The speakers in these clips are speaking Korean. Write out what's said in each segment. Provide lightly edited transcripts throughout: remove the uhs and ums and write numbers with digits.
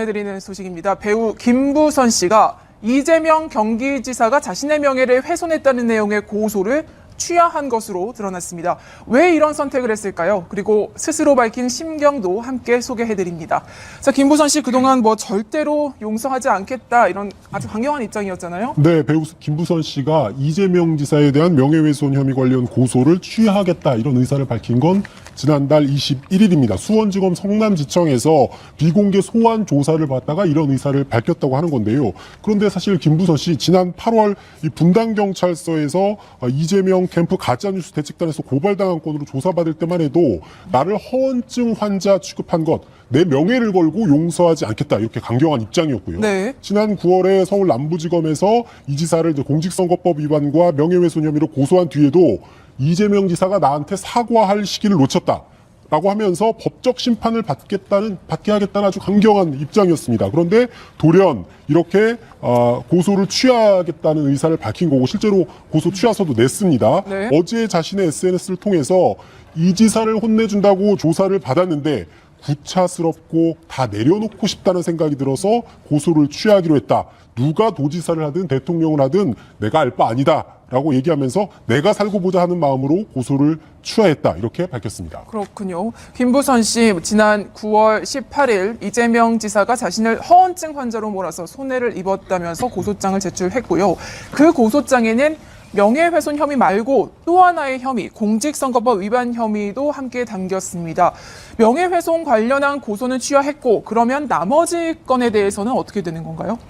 전해드리는 소식입니다. 배우 김부선 씨가 이재명 경기지사가 자신의 명예를 훼손했다는 내용의 고소를 취하한 것으로 드러났습니다. 왜 이런 선택을 했을까요? 그리고 스스로 밝힌 심경도 함께 소개해드립니다. 자, 김부선 씨 그동안 절대로 용서하지 않겠다 이런 아주 강경한 입장이었잖아요. 네, 배우 김부선 씨가 이재명 지사에 대한 명예훼손 혐의 관련 고소를 취하하겠다 이런 의사를 밝힌 건 지난달 21일입니다. 수원지검 성남지청에서 비공개 소환 조사를 받다가 이런 의사를 밝혔다고 하는 건데요. 그런데 사실 김부선 씨 지난 8월 이 분당경찰서에서 이재명 캠프 가짜뉴스 대책단에서 고발당한 건으로 조사받을 때만 해도 나를 허언증 환자 취급한 것, 내 명예를 걸고 용서하지 않겠다 이렇게 강경한 입장이었고요. 네. 지난 9월에 서울 남부지검에서 이 지사를 공직선거법 위반과 명예훼손 혐의로 고소한 뒤에도 이재명 지사가 나한테 사과할 시기를 놓쳤다라고 하면서 법적 심판을 받게 하겠다는 아주 강경한 입장이었습니다. 그런데 돌연 이렇게 고소를 취하겠다는 의사를 밝힌 거고 실제로 고소 취하서도 냈습니다. 네. 어제 자신의 SNS를 통해서 이 지사를 혼내준다고 조사를 받았는데 구차스럽고 다 내려놓고 싶다는 생각이 들어서 고소를 취하기로 했다. 누가 도지사를 하든 대통령을 하든 내가 알 바 아니다. 라고 얘기하면서 내가 살고 보자 하는 마음으로 고소를 취하했다. 이렇게 밝혔습니다. 그렇군요. 김부선 씨 지난 9월 18일 이재명 지사가 자신을 허언증 환자로 몰아서 손해를 입었다면서 고소장을 제출했고요. 그 고소장에는 명예훼손 혐의 말고 또 하나의 혐의, 공직선거법 위반 혐의도 함께 담겼습니다. 명예훼손 관련한 고소는 취하했고 그러면 나머지 건에 대해서는 어떻게 되는 건가요?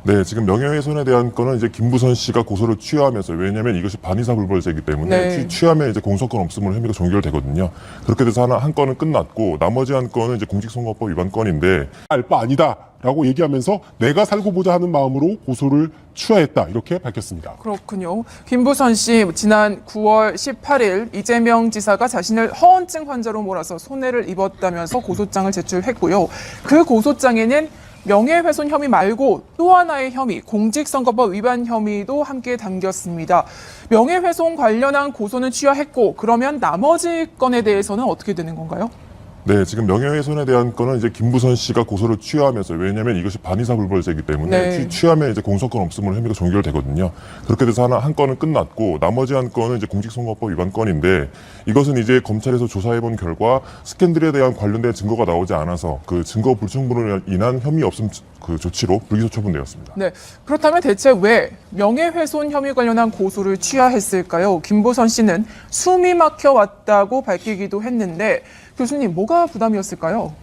네, 지금 명예훼손에 대한 건은 이제 김부선 씨가 고소를 취하하면서, 왜냐하면 이것이 반의사불벌죄이기 때문에 네. 취하면 이제 공소권 없음으로 혐의가 종결되거든요. 그렇게 돼서 한 건은 끝났고 나머지 한 건은 이제 공직선거법 위반 건인데 알 바 아니다라고 얘기하면서 내가 살고 보자 하는 마음으로 고소를 취하했다. 이렇게 밝혔습니다. 그렇군요. 김부선 씨 지난 9월 18일 이재명 지사가 자신을 허언증 환자로 몰아서 손해를 입었다면서 고소장을 제출했고요. 그 고소장에는 명예훼손 혐의 말고 또 하나의 혐의, 공직선거법 위반 혐의도 함께 담겼습니다. 명예훼손 관련한 고소는 취하했고 그러면 나머지 건에 대해서는 어떻게 되는 건가요? 네, 지금 명예훼손에 대한 건은 이제 김부선 씨가 고소를 취하하면서, 왜냐하면 이것이 반의사불벌죄이기 때문에 네. 취하면 이제 공소권 없음으로 혐의가 종결되거든요. 그렇게 돼서 한 건은 끝났고 나머지 한 건은 이제 공직선거법 위반 건인데, 이것은 이제 검찰에서 조사해본 결과 스캔들에 대한 관련된 증거가 나오지 않아서 그 증거 불충분으로 인한 혐의 없음 그 조치로 불기소 처분되었습니다. 네, 그렇다면 대체 왜 명예훼손 혐의 관련한 고소를 취하했을까요? 김부선 씨는 숨이 막혀 왔다고 밝히기도 했는데 교수님 뭐가 부담이었을까요?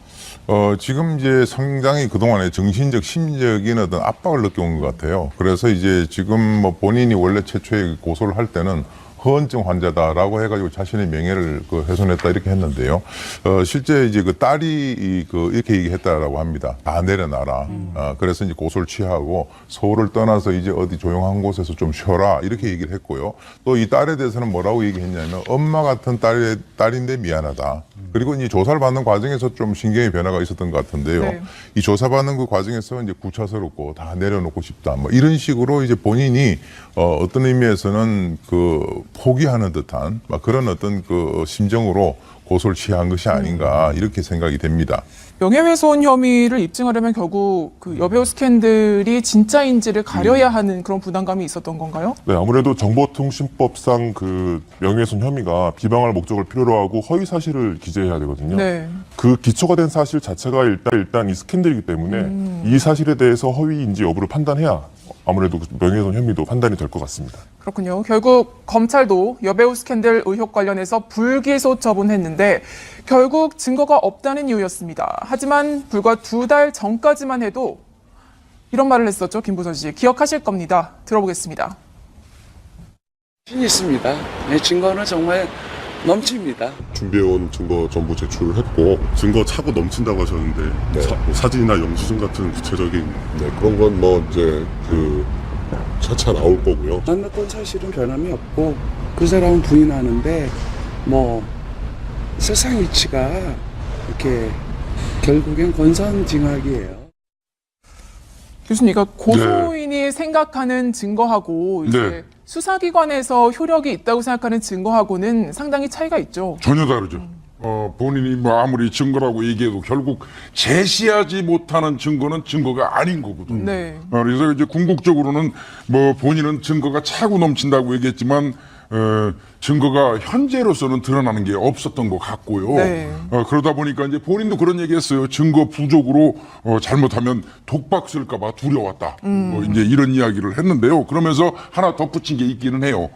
지금 이제 상당히 그동안에 정신적, 심리적인 어떤 압박을 느껴온 것 같아요. 그래서 이제 지금 본인이 원래 최초에 고소를 할 때는 허언증 환자다라고 해가지고 자신의 명예를 훼손했다 이렇게 했는데요. 실제 이제 그 딸이 이렇게 얘기했다라고 합니다. 다 내려놔라. 그래서 이제 고소를 취하고 서울을 떠나서 이제 어디 조용한 곳에서 좀 쉬어라 이렇게 얘기를 했고요. 또 이 딸에 대해서는 뭐라고 얘기했냐면 엄마 같은 딸인데 미안하다. 그리고 이제 조사를 받는 과정에서 좀 신경의 변화가 있었던 것 같은데요. 네. 이 조사받는 그 과정에서 이제 구차스럽고 다 내려놓고 싶다. 이런 식으로 이제 본인이 어떤 의미에서는 포기하는 듯한 그런 어떤 심정으로 고소를 취한 것이 아닌가 이렇게 생각이 됩니다. 명예훼손 혐의를 입증하려면 결국 그 여배우 스캔들이 진짜인지를 가려야 하는 그런 부담감이 있었던 건가요? 네, 아무래도 정보통신법상 그 명예훼손 혐의가 비방할 목적을 필요로 하고 허위 사실을 기재해야 되거든요. 네. 그 기초가 된 사실 자체가 일단 이 스캔들이기 때문에 이 사실에 대해서 허위인지 여부를 판단해야 아무래도 명예훼손 혐의도 판단이 될 것 같습니다. 그렇군요. 결국 검찰도 여배우 스캔들 의혹 관련해서 불기소 처분했는데 결국 증거가 없다는 이유였습니다. 하지만 불과 2달 전까지만 해도 이런 말을 했었죠. 김부선 씨. 기억하실 겁니다. 들어보겠습니다. 있습니다. 네, 증거는 정말 넘칩니다. 준비해온 증거 전부 제출했고 증거 차고 넘친다고 하셨는데 네. 사진이나 영수증 같은 구체적인 그런 건 이제 차차 나올 거고요. 만났던 사실은 변함이 없고 그 사람은 부인하는데 세상 이치가 이렇게 결국엔 권선징악이에요. 교수님, 이거 고소인이 생각하는 증거하고 이제 네. 수사기관에서 효력이 있다고 생각하는 증거하고는 상당히 차이가 있죠. 전혀 다르죠. 본인이 뭐 아무리 증거라고 얘기해도 결국 제시하지 못하는 증거는 증거가 아닌 거거든요. 네. 그래서 이제 궁극적으로는 뭐 본인은 증거가 차고 넘친다고 얘기했지만 증거가 현재로서는 드러나는 게 없었던 것 같고요. 네. 그러다 보니까 이제 본인도 그런 얘기했어요. 증거 부족으로 잘못하면 독박 쓸까봐 두려웠다. 뭐 이제 이런 이야기를 했는데요. 그러면서 하나 덧붙인 게 있기는 해요.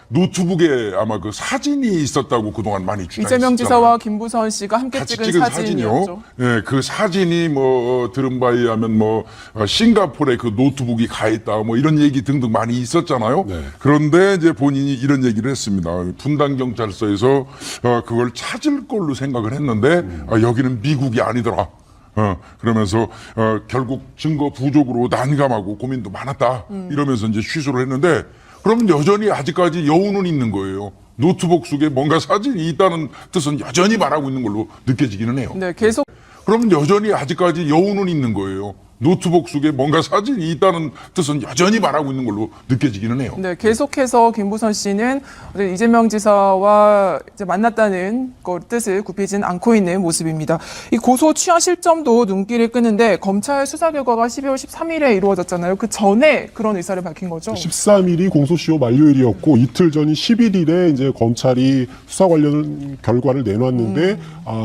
노트북에 아마 그 사진이 있었다고 그동안 많이 주장했잖아요. 이재명 지사와 김부선 씨가 함께 같이 찍은 찍은 사진이었죠. 사진이요. 예, 그 사진이 뭐 들은 바에 의하면 뭐 싱가포르에 그 노트북이 가 있다 뭐 이런 얘기 등등 많이 있었잖아요. 네. 그런데 이제 본인이 이런 얘기를 했습니다. 분당 경찰서에서 그걸 찾을 걸로 생각을 했는데 여기는 미국이 아니더라. 그러면서 결국 증거 부족으로 난감하고 고민도 많았다. 이러면서 이제 취소를 했는데 그러면 여전히 아직까지 여운은 있는 거예요. 노트북 속에 뭔가 사진이 있다는 뜻은 여전히 말하고 있는 걸로 느껴지기는 해요. 네, 계속 그러면 여전히 아직까지 여운은 있는 거예요. 노트북 속에 뭔가 사진이 있다는 뜻은 여전히 말하고 있는 걸로 느껴지기는 해요. 네, 계속해서 김부선 씨는 이재명 지사와 이제 만났다는 뜻을 굽히진 않고 있는 모습입니다. 이 고소 취하 실점도 눈길을 끄는데 검찰 수사 결과가 12월 13일에 이루어졌잖아요. 그 전에 그런 의사를 밝힌 거죠. 13일이 공소시효 만료일이었고 이틀 전인 11일에 이제 검찰이 수사 관련 결과를 내놨는데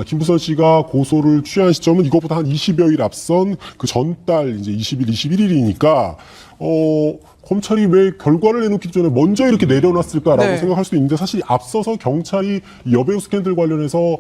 김부선 씨가 고소를 취한 시점은 이것보다 한 20여일 앞선 그 전달 이제 20일, 21일이니까 검찰이 왜 결과를 내놓기 전에 먼저 이렇게 내려놨을까라고 네. 생각할 수도 있는데 사실 앞서서 경찰이 이 여배우 스캔들 관련해서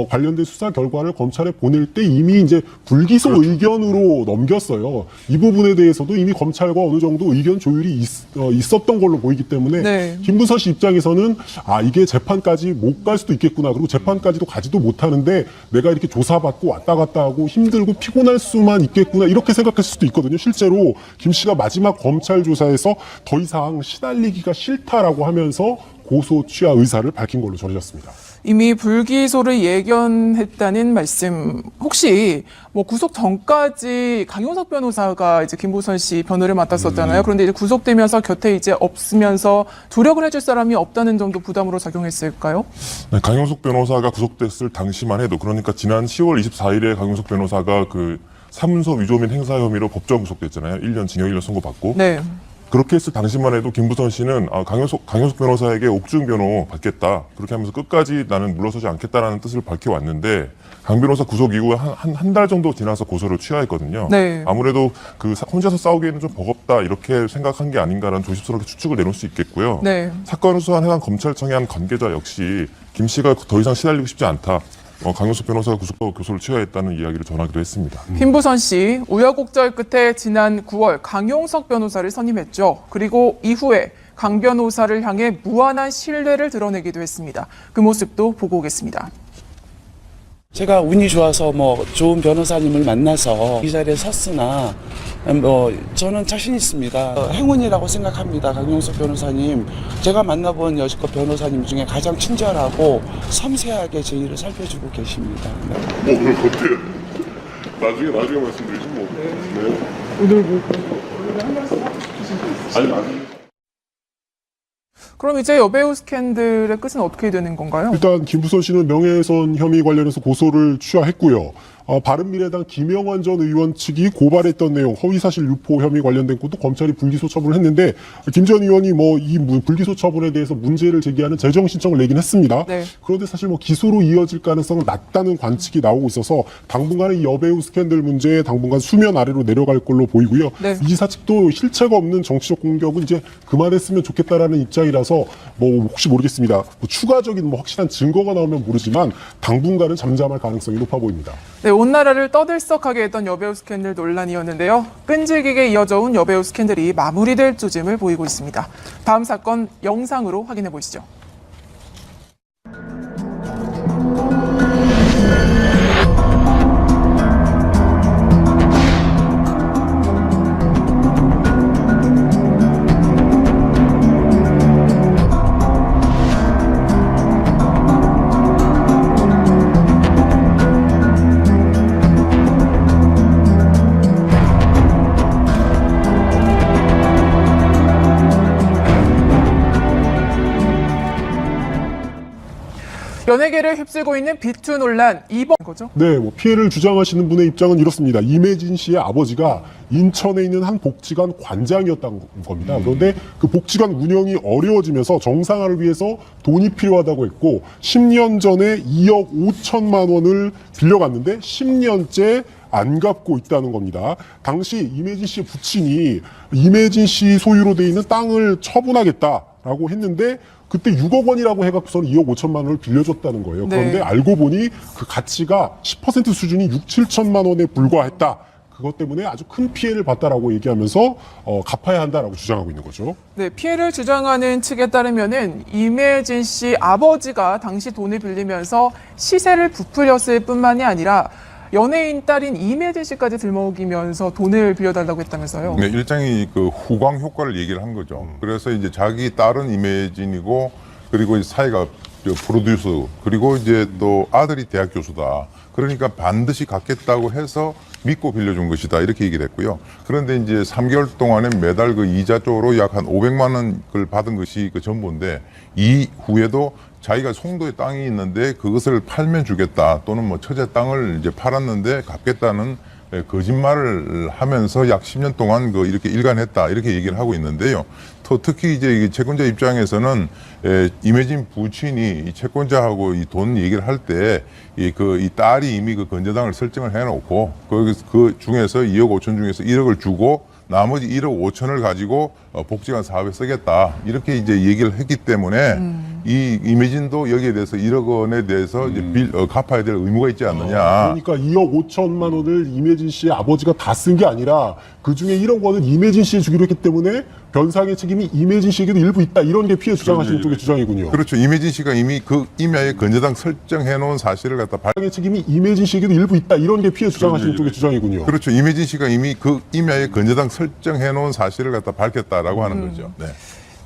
관련된 수사 결과를 검찰에 보낼 때 이미 이제 불기소 의견으로 넘겼어요. 이 부분에 대해서도 이미 검찰과 어느 정도 의견 조율이 있었던 걸로 보이기 때문에 네. 김부선 씨 입장에서는 이게 재판까지 못 갈 수도 있겠구나. 그리고 재판까지도 가지도 못하는데 내가 이렇게 조사받고 왔다 갔다 하고 힘들고 피곤할 수만 있겠구나. 이렇게 생각할 수도 있거든요. 실제로 김 씨가 마지막 검찰 조사에서 더 이상 시달리기가 싫다라고 하면서 고소 취하 의사를 밝힌 걸로 전해졌습니다. 이미 불기소를 예견했다는 말씀. 혹시 뭐 구속 전까지 강용석 변호사가 이제 김부선 씨 변호를 맡았었잖아요. 그런데 이제 구속되면서 곁에 이제 없으면서 조력을 해줄 사람이 없다는 정도 부담으로 작용했을까요? 네, 강용석 변호사가 구속됐을 당시만 해도 그러니까 지난 10월 24일에 강용석 변호사가 그 사문서 위조 및 행사 혐의로 법정 구속됐잖아요. 1년 징역 1년 선고받고. 네. 그렇게 했을 당시만 해도 김부선 씨는 강용석 변호사에게 옥중 변호 받겠다. 그렇게 하면서 끝까지 나는 물러서지 않겠다라는 뜻을 밝혀왔는데 강 변호사 구속 이후에 한 달 정도 지나서 고소를 취하했거든요. 네. 아무래도 그 혼자서 싸우기에는 좀 버겁다 이렇게 생각한 게 아닌가라는 조심스럽게 추측을 내놓을 수 있겠고요. 네. 사건을 수사한 해당 검찰청의 한 관계자 역시 김 씨가 더 이상 시달리고 싶지 않다. 강용석 변호사가 고소를 취하했다는 이야기를 전하기도 했습니다. 김부선 씨 우여곡절 끝에 지난 9월 강용석 변호사를 선임했죠. 그리고 이후에 강 변호사를 향해 무한한 신뢰를 드러내기도 했습니다. 그 모습도 보고 오겠습니다. 제가 운이 좋아서 뭐 좋은 변호사님을 만나서 이 자리에 섰으나 뭐 저는 자신 있습니다. 행운이라고 생각합니다. 강용석 변호사님. 제가 만나본 여지껏 변호사님 중에 가장 친절하고 섬세하게 제 일을 살펴주고 계십니다. 네. 오늘 어때요? 나중에 말씀드리죠 뭐. 네. 오늘 한 말씀 아니 나중에. 그럼 이제 여배우 스캔들의 끝은 어떻게 되는 건가요? 일단 김부선 씨는 명예훼손 혐의 관련해서 고소를 취하했고요. 바른미래당 김영환 전 의원 측이 고발했던 내용 허위사실 유포 혐의 관련된 것도 검찰이 불기소 처분을 했는데 김 전 의원이 뭐 이 불기소 처분에 대해서 문제를 제기하는 재정 신청을 내긴 했습니다. 네. 그런데 사실 뭐 기소로 이어질 가능성은 낮다는 관측이 나오고 있어서 당분간은 이 여배우 스캔들 문제에 당분간 수면 아래로 내려갈 걸로 보이고요. 네. 이 지사 측도 실체가 없는 정치적 공격은 이제 그만했으면 좋겠다라는 입장이라서 뭐 혹시 모르겠습니다. 뭐 추가적인 뭐 확실한 증거가 나오면 모르지만 당분간은 잠잠할 가능성이 높아 보입니다. 네, 온 나라를 떠들썩하게 했던 여배우 스캔들 논란이었는데요. 끈질기게 이어져 온 여배우 스캔들이 마무리될 조짐을 보이고 있습니다. 다음 사건 영상으로 확인해 보시죠. 연예계를 휩쓸고 있는 비투 논란 이번 거죠. 네, 뭐 피해를 주장하시는 분의 입장은 이렇습니다. 이매진 씨의 아버지가 인천에 있는 한 복지관 관장이었다는 겁니다. 그런데 그 복지관 운영이 어려워지면서 정상화를 위해서 돈이 필요하다고 했고 10년 전에 2억 5천만 원을 빌려갔는데 10년째 안 갚고 있다는 겁니다. 당시 이매진 씨의 부친이 이매진 씨 소유로 돼 있는 땅을 처분하겠다라고 했는데 그때 6억 원이라고 해갖고서는 2억 5천만 원을 빌려줬다는 거예요. 네. 그런데 알고 보니 그 가치가 10% 수준이 6, 7천만 원에 불과했다. 그것 때문에 아주 큰 피해를 봤다라고 얘기하면서 갚아야 한다라고 주장하고 있는 거죠. 네, 피해를 주장하는 측에 따르면은 이매진 씨 아버지가 당시 돈을 빌리면서 시세를 부풀렸을 뿐만이 아니라 연예인 딸인 이매진 씨까지 들먹이면서 돈을 빌려달라고 했다면서요. 네, 일종의 그 후광 효과를 얘기를 한 거죠. 그래서 이제 자기 딸은 이매진이고 그리고 이제 사이가 프로듀서 그리고 이제 또 아들이 대학 교수다. 그러니까 반드시 갚겠다고 해서 믿고 빌려준 것이다. 이렇게 얘기를 했고요. 그런데 이제 3개월 동안에 매달 그 이자 쪽으로 약 한 500만 원을 받은 것이 그 전부인데 이후에도 자기가 송도에 땅이 있는데 그것을 팔면 주겠다 또는 뭐 처제 땅을 이제 팔았는데 갚겠다는 거짓말을 하면서 약 10년 동안 그 이렇게 일관했다 이렇게 얘기를 하고 있는데요. 또 특히 이제 채권자 입장에서는 이매진 부친이 이 채권자하고 이 돈 얘기를 할 때 이 딸이 이미 그 건저당을 설정을 해놓고 그 중에서 2억 5천 중에서 1억을 주고 나머지 1억 5천을 가지고 복지관 사업에 쓰겠다 이렇게 이제 얘기를 했기 때문에 이 이매진도 여기에 대해서 1억 원에 대해서 이제 갚아야 될 의무가 있지 않느냐. 그러니까 2억 5천만 원을 이매진 씨의 아버지가 다 쓴 게 아니라 그 중에 1억 원은 이매진 씨에 주기로 했기 때문에 변상의 책임이 이매진 씨에게도 일부 있다. 이런 게 피해 주장하시는 쪽의 주장이군요. 그렇죠. 이매진 씨가 이미 그 임야에 건저당 설정해 놓은 사실을 갖다 변상의 책임이 이매진 씨에게도 일부 있다. 이런 게 피해 주장하시는 쪽의 주장이군요. 그렇죠. 이매진 씨가 이미 그 임야에 건저당 설정해 놓은 사실을 갖다 밝혔다라고 하는 거죠. 네.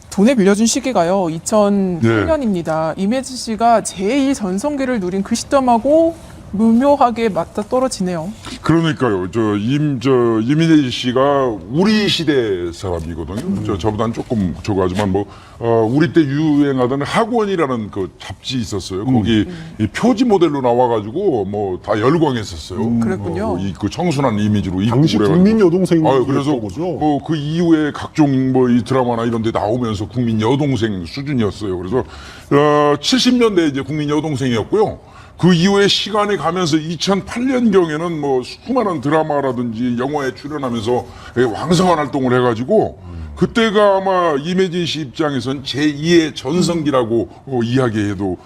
돈을 빌려준 시기가요. 2008년입니다. 이매진 씨가 제2 전성기를 누린 그 시점하고 무묘하게 맞다 떨어지네요. 그러니까요. 이민재 씨가 우리 시대 사람이거든요. 저보다는 조금 저거하지만 우리 때 유행하던 학원이라는 그 잡지 있었어요. 거기 이 표지 모델로 나와가지고 다 열광했었어요. 그랬군요. 그 청순한 이미지로 입고 당시 그래가지고. 국민 여동생 그래서 거죠. 그 이후에 각종 이 드라마나 이런 데 나오면서 국민 여동생 수준이었어요. 그래서 70년대 이제 국민 여동생이었고요. 그 이후에 시간이 가면서 2008년경에는 수많은 드라마라든지 영화에 출연하면서 왕성한 활동을 해가지고 그때가 아마 이매진 씨 입장에선 제2의 전성기라고 이야기해도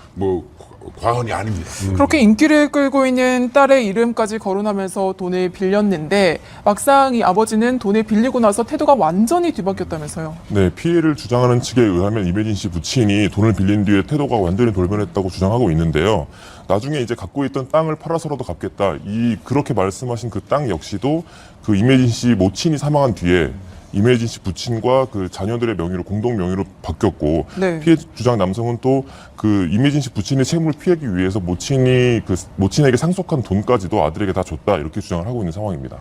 과언이 아닙니다. 그렇게 인기를 끌고 있는 딸의 이름까지 거론하면서 돈을 빌렸는데 막상 이 아버지는 돈을 빌리고 나서 태도가 완전히 뒤바뀌었다면서요. 네, 피해를 주장하는 측에 의하면 이매진 씨 부친이 돈을 빌린 뒤에 태도가 완전히 돌변했다고 주장하고 있는데요. 나중에 이제 갖고 있던 땅을 팔아서라도 갚겠다. 그렇게 말씀하신 그 땅 역시도 그 이매진 씨 모친이 사망한 뒤에 이매진 씨 부친과 그 자녀들의 명의로 공동 명의로 바뀌었고 네. 피해 주장 남성은 또 그 이매진 씨 부친의 채무를 피하기 위해서 모친에게 상속한 돈까지도 아들에게 다 줬다 이렇게 주장을 하고 있는 상황입니다.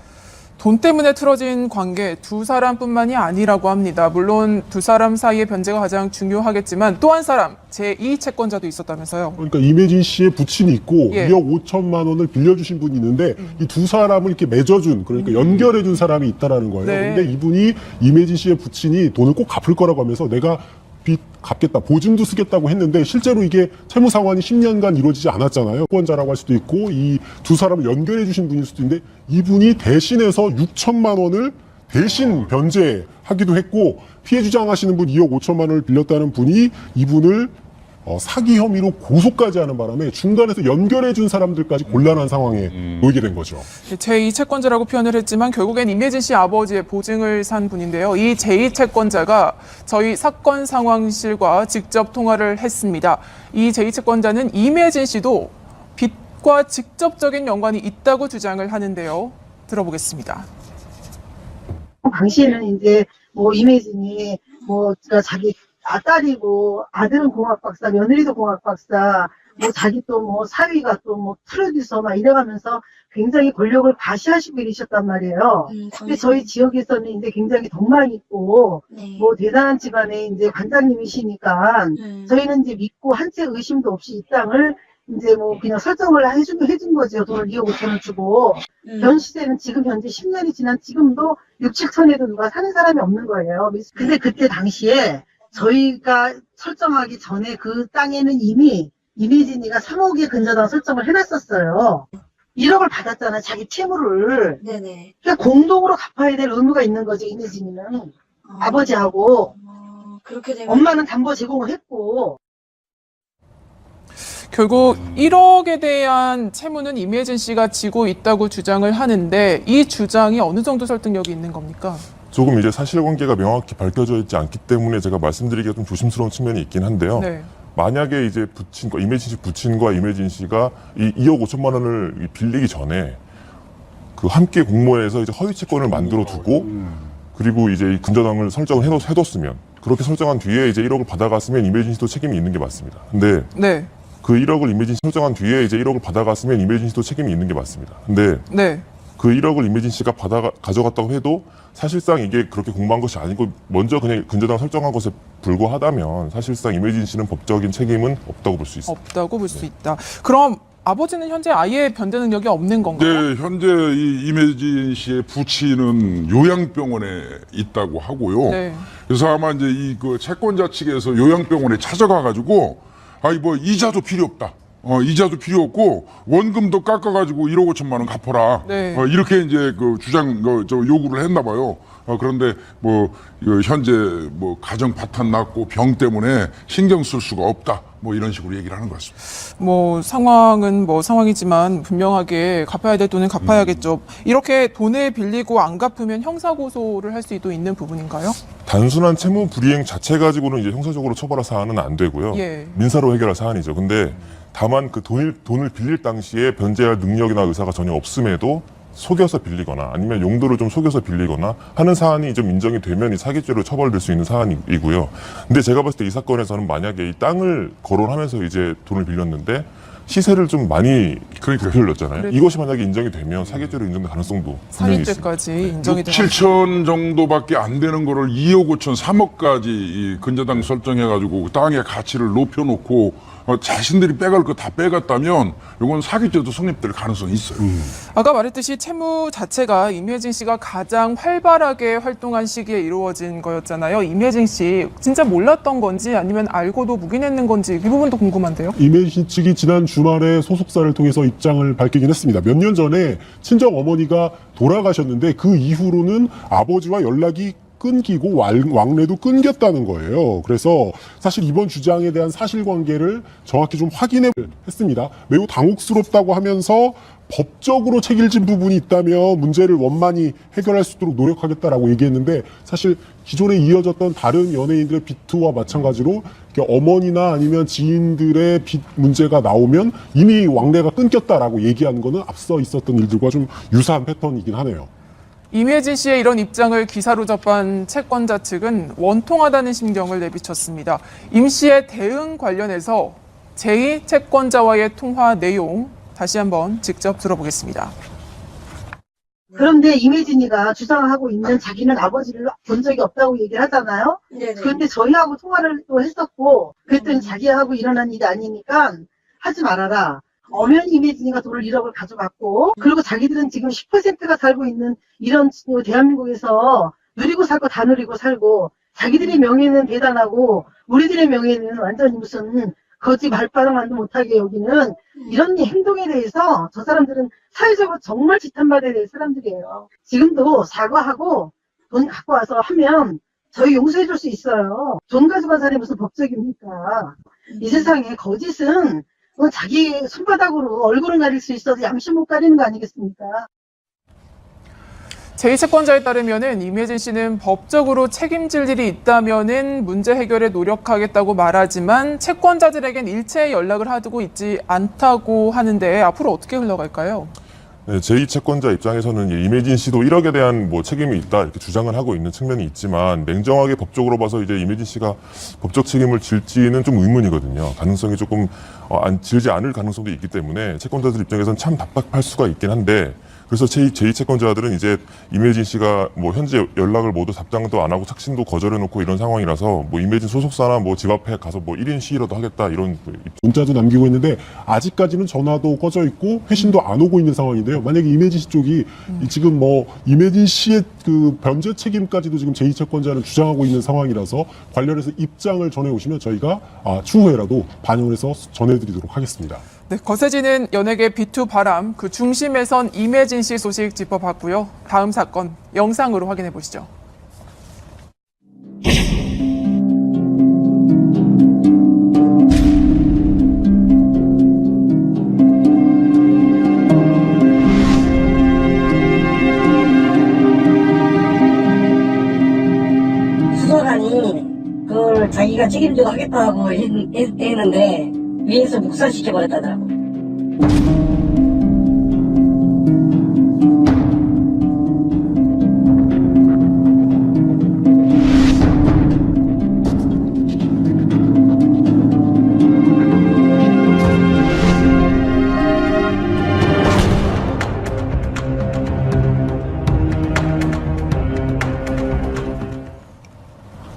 돈 때문에 틀어진 관계 두 사람뿐만이 아니라고 합니다. 물론 두 사람 사이의 변제가 가장 중요하겠지만 또 한 사람 제2 채권자도 있었다면서요. 그러니까 이매진 씨의 부친이 있고 예. 2억 5천만 원을 빌려주신 분이 있는데 이 두 사람을 이렇게 맺어준 그러니까 연결해준 사람이 있다라는 거예요. 네. 그런데 이분이 이매진 씨의 부친이 돈을 꼭 갚을 거라고 하면서 내가 빚 갚겠다, 보증도 쓰겠다고 했는데 실제로 이게 채무 상환이 10년간 이루어지지 않았잖아요. 채권자라고 할 수도 있고 이 두 사람을 연결해 주신 분일 수도 있는데 이분이 대신해서 6천만 원을 대신 변제하기도 했고 피해 주장하시는 분 2억 5천만 원을 빌렸다는 분이 이분을 사기 혐의로 고소까지 하는 바람에 중간에서 연결해 준 사람들까지 곤란한 상황에 놓이게 된 거죠. 제2 채권자라고 표현을 했지만 결국엔 이매진 씨 아버지의 보증을 산 분인데요. 이 제2 채권자가 저희 사건 상황실과 직접 통화를 했습니다. 이 제2 채권자는 이매진 씨도 빚과 직접적인 연관이 있다고 주장을 하는데요. 들어보겠습니다. 당시에는 이제 이매진이 자기 딸이고 아들은 공학 박사, 며느리도 공학 박사, 자기 또 사위가 또 프로듀서 막 이래가면서 굉장히 권력을 과시하시고 계셨단 말이에요. 근데 저희 지역에서는 이제 굉장히 덕망 있고 네. 대단한 집안의 이제 관장님이시니까 저희는 이제 믿고 한 채 의심도 없이 이 땅을 이제 뭐 그냥 설정을 해준 거죠. 돈을 2억 5천을 주고. 변 시세는 지금 현재 10년이 지난 지금도 6, 7천에도 누가 사는 사람이 없는 거예요. 근데 그때 당시에 저희가 설정하기 전에 그 땅에는 이미 이미진이가 3억에 근저당 설정을 해놨었어요. 1억을 받았잖아, 자기 채무를. 네네. 그러니까 공동으로 갚아야 될 의무가 있는 거죠, 이미진이는. 아버지하고. 그렇게 되면 엄마는 담보 제공을 했고. 결국 1억에 대한 채무는 임혜진 씨가 지고 있다고 주장을 하는데 이 주장이 어느 정도 설득력이 있는 겁니까? 조금 이제 사실관계가 명확히 밝혀져 있지 않기 때문에 제가 말씀드리기가 좀 조심스러운 측면이 있긴 한데요. 네. 만약에 이제 임혜진 씨 부친과 임혜진 씨가 이 2억 5천만 원을 빌리기 전에 그 함께 공모해서 이제 허위 채권을 만들어 두고 그리고 이제 이 근저당을 설정을 해뒀으면 그렇게 설정한 뒤에 이제 1억을 받아갔으면 임혜진 씨도 책임이 있는 게 맞습니다. 근데 네. 그 1억을 임혜진 씨 설정한 뒤에 이제 1억을 받아갔으면 임혜진 씨도 책임이 있는 게 맞습니다. 근데 네. 그 1억을 임혜진 씨가 가져갔다고 해도 사실상 이게 그렇게 공모한 것이 아니고 먼저 그냥 근저당 설정한 것에 불과하다면 사실상 임혜진 씨는 법적인 책임은 없다고 볼 수 있습니다. 없다고 볼 수 있다. 그럼 아버지는 현재 아예 변대 능력이 없는 건가요? 네, 현재 이 임혜진 씨의 부친은 요양병원에 있다고 하고요. 네. 그래서 아마 이제 이 그 채권자 측에서 요양병원에 찾아가가지고 아이 뭐 이자도 필요 없다. 이자도 필요 없고 원금도 깎아가지고 1억 5천만 원 갚아라. 네. 이렇게 이제 그 요구를 했나 봐요. 그런데 뭐 현재 뭐 가정 파탄 났고 병 때문에 신경 쓸 수가 없다. 뭐 이런 식으로 얘기를 하는 것 같습니다. 뭐 상황은 뭐 상황이지만 분명하게 갚아야 될 돈은 갚아야겠죠. 이렇게 돈을 빌리고 안 갚으면 형사 고소를 할 수도 있는 부분인가요? 단순한 채무 불이행 자체 가지고는 이제 형사적으로 처벌할 사안은 안 되고요. 예. 민사로 해결할 사안이죠. 근데 다만 그 돈을 빌릴 당시에 변제할 능력이나 의사가 전혀 없음에도 속여서 빌리거나 아니면 용도를 좀 속여서 빌리거나 하는 사안이 좀 인정이 되면 이 사기죄로 처벌될 수 있는 사안이고요. 근데 제가 봤을 때 이 사건에서는 만약에 이 땅을 거론하면서 이제 돈을 빌렸는데 시세를 좀 많이 부풀렸잖아요. 그래도- 이것이 만약에 인정이 되면 사기죄로 인정될 가능성도 분명히 있습니다. 사기죄까지 인정이 6, 되는 7천 정도밖에 안 되는 거를 2억 5천, 3억까지 이 근저당 설정해가지고 땅의 가치를 높여놓고 자신들이 빼갈 거 다 빼갔다면 이건 사기죄도 성립될 가능성이 있어요. 아까 말했듯이 채무 자체가 임혜진 씨가 가장 활발하게 활동한 시기에 이루어진 거였잖아요. 임혜진 씨 진짜 몰랐던 건지 아니면 알고도 묵인했는 건지 이 부분도 궁금한데요. 임혜진 측이 지난 주말에 소속사를 통해서 입장을 밝히긴 했습니다. 몇 년 전에 친정 어머니가 돌아가셨는데 그 이후로는 아버지와 연락이 끊기고 왕래도 끊겼다는 거예요. 그래서 사실 이번 주장에 대한 사실관계를 정확히 좀 확인했습니다. 매우 당혹스럽다고 하면서 법적으로 책임진 부분이 있다면 문제를 원만히 해결할 수 있도록 노력하겠다라고 얘기했는데 사실 기존에 이어졌던 다른 연예인들의 비트와 마찬가지로 어머니나 아니면 지인들의 빚 문제가 나오면 이미 왕래가 끊겼다라고 얘기하는 거는 앞서 있었던 일들과 좀 유사한 패턴이긴 하네요. 임혜진 씨의 이런 입장을 기사로 접한 채권자 측은 원통하다는 심경을 내비쳤습니다. 임 씨의 대응 관련해서 제2 채권자와의 통화 내용 다시 한번 직접 들어보겠습니다. 그런데 임혜진이가 주장하고 있는 자기는 아버지를 본 적이 없다고 얘기를 하잖아요. 네네. 그런데 저희하고 통화를 또 했었고, 그랬더니 자기하고 일어난 일이 아니니까 하지 말아라. 엄연히 임혜진이가 돈을 1억을 가져갔고, 그리고 자기들은 지금 10%가 살고 있는 이런 대한민국에서 누리고 살 거 다 누리고 살고, 자기들의 명예는 대단하고, 우리들의 명예는 완전히 무슨 거지 발바닥만도 못하게 여기는 이런 행동에 대해서 저 사람들은 사회적으로 정말 지탄받아야 될 사람들이에요. 지금도 사과하고 돈 갖고 와서 하면 저희 용서해 줄 수 있어요. 돈 가져간 사람이 무슨 법적입니까? 이 세상에 거짓은 자기 손바닥으로 얼굴을 가릴 수 있어도 양심 못 가리는 거 아니겠습니까? 제2채권자에 따르면은 임혜진 씨는 법적으로 책임질 일이 있다면은 문제 해결에 노력하겠다고 말하지만 채권자들에겐 일체 연락을 하고 있지 않다고 하는데 앞으로 어떻게 흘러갈까요? 네, 제2채권자 입장에서는 임혜진 씨도 1억에 대한 뭐 책임이 있다 이렇게 주장을 하고 있는 측면이 있지만 냉정하게 법적으로 봐서 이제 임혜진 씨가 법적 책임을 질지는 좀 의문이거든요. 가능성이 조금 질지 않을 가능성도 있기 때문에 채권자들 입장에서는 참 답답할 수가 있긴 한데 그래서 제2채권자들은 이제 임혜진 씨가 뭐 현재 연락을 모두 답장도 안 하고 착신도 거절해놓고 이런 상황이라서 뭐 임혜진 소속사나 뭐 집 앞에 가서 뭐 1인 시위라도 하겠다 이런 문자도 남기고 있는데 아직까지는 전화도 꺼져 있고 회신도 안 오고 있는 상황인데요. 만약에 임혜진 씨 쪽이 지금 뭐 임혜진 씨의 그 변제 책임까지도 지금 제2채권자는 주장하고 있는 상황이라서 관련해서 입장을 전해 오시면 저희가 추후에라도 반영을 해서 전해드리도록 하겠습니다. 네, 거세지는 연예계 비투 바람 그 중심에선 임혜진 씨 소식 짚어봤고요. 다음 사건 영상으로 확인해 보시죠. 수사관이 그걸 자기가 책임지고 하겠다고 했는데 위에서 묵살시켜버렸다더라고.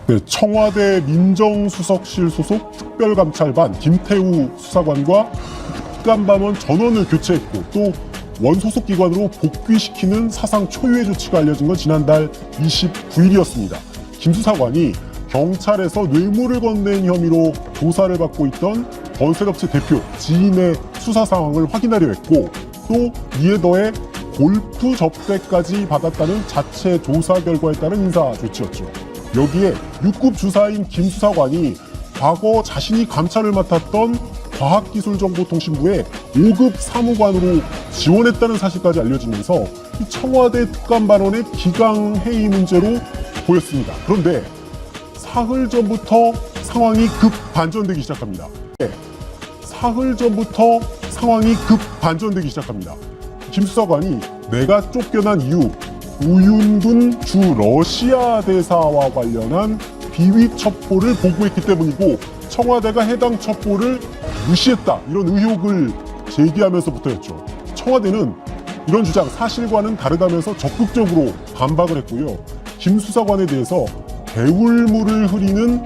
네, 청와대 민정수석실 소속 특별감찰반 김태우 수사관과 특감반원 전원을 교체했고 또 원소속 기관으로 복귀시키는 사상 초유의 조치가 알려진 건 지난달 29일이었습니다. 김 수사관이 경찰에서 뇌물을 건넨 혐의로 조사를 받고 있던 건설업체 대표 지인의 수사 상황을 확인하려 했고 또 이에 더해 골프 접대까지 받았다는 자체 조사 결과에 따른 인사 조치였죠. 여기에 6급 주사인 김 수사관이 과거 자신이 감찰을 맡았던 과학기술정보통신부의 5급 사무관으로 지원했다는 사실까지 알려지면서 이 청와대 특감반원의 기강해이 문제로 보였습니다. 그런데 사흘 전부터 상황이 급 반전되기 시작합니다. 사흘 전부터 상황이 급 반전되기 시작합니다. 김 수사관이 내가 쫓겨난 이유 우윤근 주 러시아 대사와 관련한 비위 첩보를 보고했기 때문이고 청와대가 해당 첩보를 무시했다 이런 의혹을 제기하면서부터였죠. 청와대는 이런 주장 사실과는 다르다면서 적극적으로 반박을 했고요. 김 수사관에 대해서 배울물을 흐리는